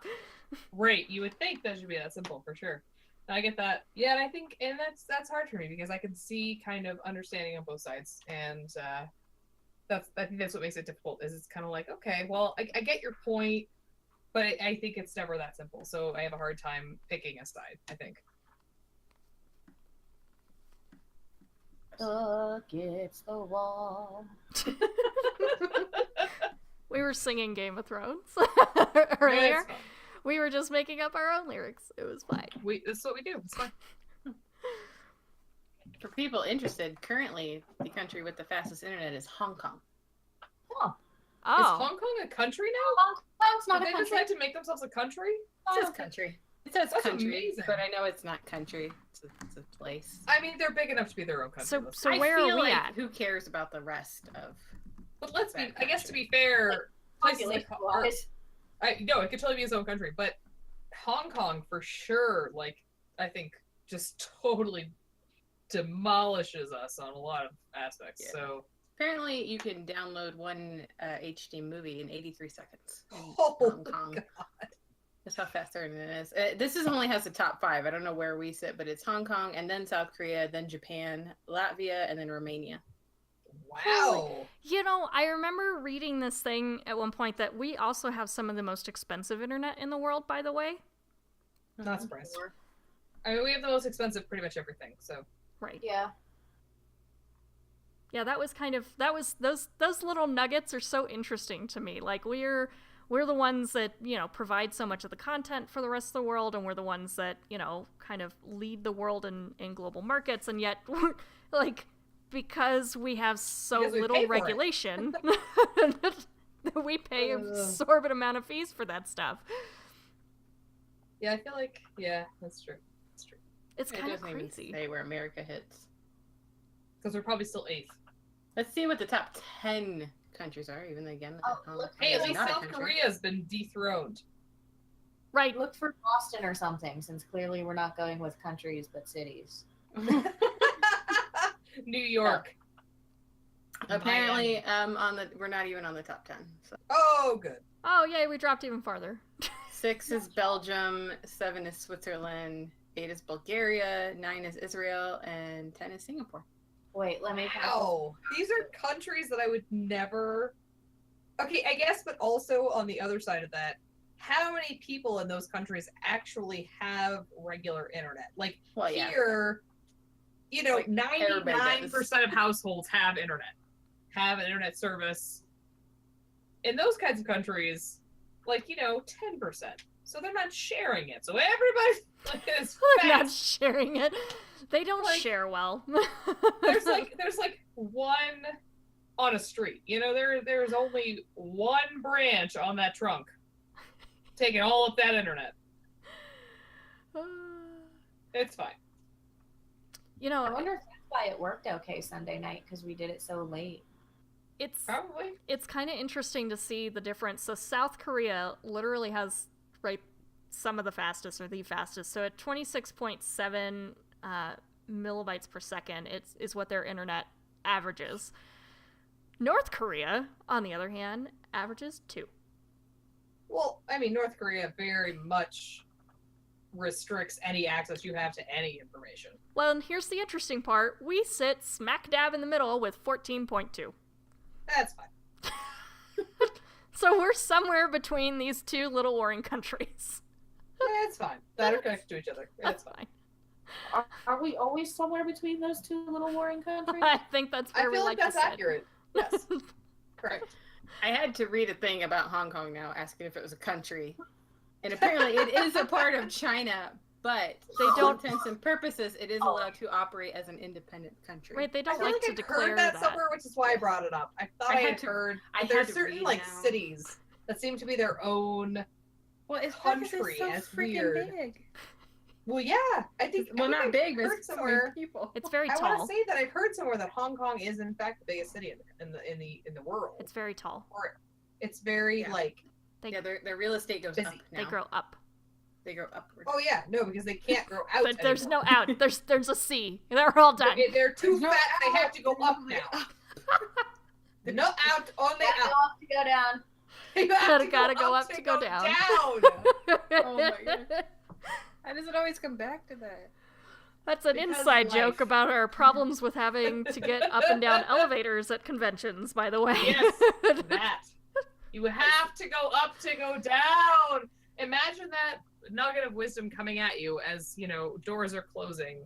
Right. You would think that should be that simple, for sure. I get that. Yeah, and I think, and that's hard for me because I can see kind of understanding on both sides, and I think that's what makes it difficult. Is it's kind of like, okay, well, I get your point, but I think it's never that simple. So I have a hard time picking a side, I think. Against the wall. We were singing Game of Thrones earlier. Yeah, we were just making up our own lyrics. It was fine. This is what we do. It's fine. For people interested, currently the country with the fastest internet is Hong Kong. Oh. Is Hong Kong a country now? Hong Kong's not Did a they country. decide to make themselves a country? It says country. It says That's country, amazing. but I know it's not country. It's a place. I mean, they're big enough to be their own country. So I where feel are we like at? who cares about the rest of? But let's be. that I guess to country? be fair, places like Population-wise. no, it could totally be its own country, but Hong Kong for sure. Like, I think just totally demolishes us on a lot of aspects. Yeah. So Apparently, you can download one HD movie in 83 seconds. In Oh, Hong Kong. God. That's how fast their internet is. This only has the top 5. I don't know where we sit, but it's Hong Kong, and then South Korea, then Japan, Latvia, and then Romania. Wow. You know, I remember reading this thing at one point that we also have some of the most expensive internet in the world, by the way. Not surprised. I mean, we have the most expensive pretty much everything. So Right. Yeah. Yeah, that was kind of, those little nuggets are so interesting to me. Like, we're the ones that, you know, provide so much of the content for the rest of the world, and we're the ones that, you know, kind of lead the world in global markets, and yet, like, because we have so Because we little pay for it. regulation, we pay an absorbent amount of fees for that stuff. yeah, I feel like that's true. That's true. It's It kind of doesn't even crazy. say where America hits. Because we're probably still 8th. Let's see what the top 10 countries are, even again. Oh, Hong look, Hey, at Kong is least not a South country. Korea's been dethroned. Right. Look for Boston or something, since clearly we're not going with countries but cities. New York. Apparently, we're not even on the top 10. So. Oh, good. Oh, yay, we dropped even farther. 6 is Belgium, 7 is Switzerland, 8 is Bulgaria, 9 is Israel, and 10 is Singapore. Wait, let me. Wow. These are countries that I would never. Okay, I guess, but also on the other side of that, how many people in those countries actually have regular internet? Like, Well, yeah. here, you know, Like, 99% of households have internet, have an internet service. In those kinds of countries, like, you know, 10%. So they're not sharing it. So everybody is They're not fast. sharing it. They don't Like, share well. There's like one on a street. You know, there's only one branch on that trunk taking all of that internet. It's fine. You know, I wonder if that's why it worked okay Sunday night, because we did it so late. Probably. it's kind of interesting to see the difference. So South Korea literally has, right, some of the fastest, or the fastest. So at 26.7 millibytes per second, is what their internet averages. North Korea, on the other hand, averages 2. Well, I mean, North Korea very much restricts any access you have to any information. Well, and here's the interesting part. We sit smack dab in the middle with 14.2. That's fine. So we're somewhere between these two little warring countries. That's fine. That are connected to each other. That's fine. Are we always somewhere between those two little warring countries? I think that's where I we feel like like to that's sit. accurate. Yes. Correct. I had to read a thing about Hong Kong now, asking if it was a country. And apparently it is a part of China, but They for all don't- intents and purposes, it is allowed to operate as an independent country. Wait, they I don't feel like like to I've declare heard that somewhere, which is why I brought it up. I thought I had heard. I There are had to certain read like now. cities that seem to be their own. Well, it's country, because it's so and it's freaking weird. big. Well, yeah, I think. Well, I think not I've big, but heard it's so somewhere. many people. It's very I want tall. to say that I've heard somewhere that Hong Kong is in fact the biggest city in the world. It's very tall. Or it's very Yeah. like. Yeah, their real estate goes Busy. up now. They grow up. They grow upward. Oh yeah, no, because they can't grow out. But there's anymore. no out. There's a C. They're all done. They're too There's no fat. They out. have to go up now. They're not out, only Gotta out. go up to go down. You have to Gotta go up up to go down. Oh my God. How does it always come back to that? That's an Because inside life. joke about our problems with having to get up and down elevators at conventions, by the way. Yes, that. You have to go up to go down. Imagine that nugget of wisdom coming at you as, doors are closing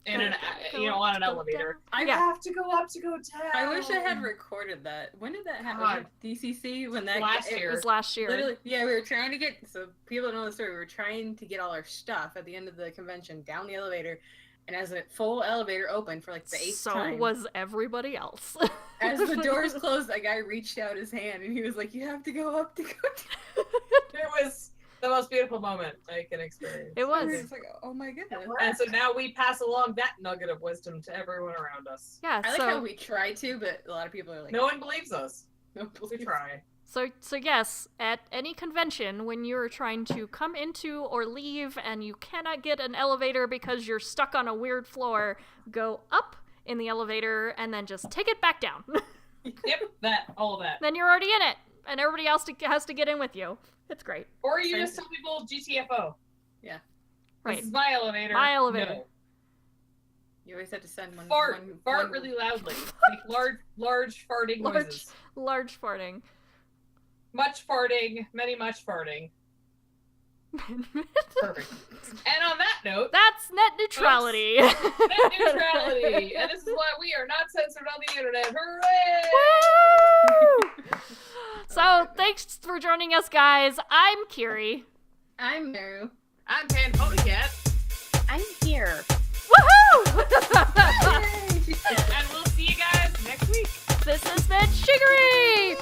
in on an elevator. I have to go up to go down. I wish I had recorded that. When did that happen? God. DCC? When that Last It year. was last year. Literally, yeah, we were trying to get, so people don't know the story, we were trying to get all our stuff at the end of the convention down the elevator, and as a full elevator opened for like the 8th So time, was everybody else. as the doors closed, a guy reached out his hand and he was like, "You have to go up to go down." It was the most beautiful moment I can experience. It was. It's like, oh my goodness. And so now we pass along that nugget of wisdom to everyone around us. Yeah, I like so how we try to, but a lot of people are like, No one believes us. no, We try. So yes, at any convention, when you're trying to come into or leave and you cannot get an elevator because you're stuck on a weird floor, go up in the elevator and then just take it back down. Yep, all of that. Then you're already in it, and everybody else has to get in with you. It's great. Or you just tell people GTFO. Yeah. Right. This is my elevator. My elevator. No. You always have to send one. Fart one- really loudly. Like large farting noises. Large farting. Much farting, much farting. Perfect. And on that note, That's net neutrality. net neutrality. And this is why we are not censored on the internet. Hooray! Woo! So, thanks for joining us, guys. I'm Kiri. I'm Meru. I'm Pan Ponycat. I'm here. Woohoo! And we'll see you guys next week. This has been Sheekery!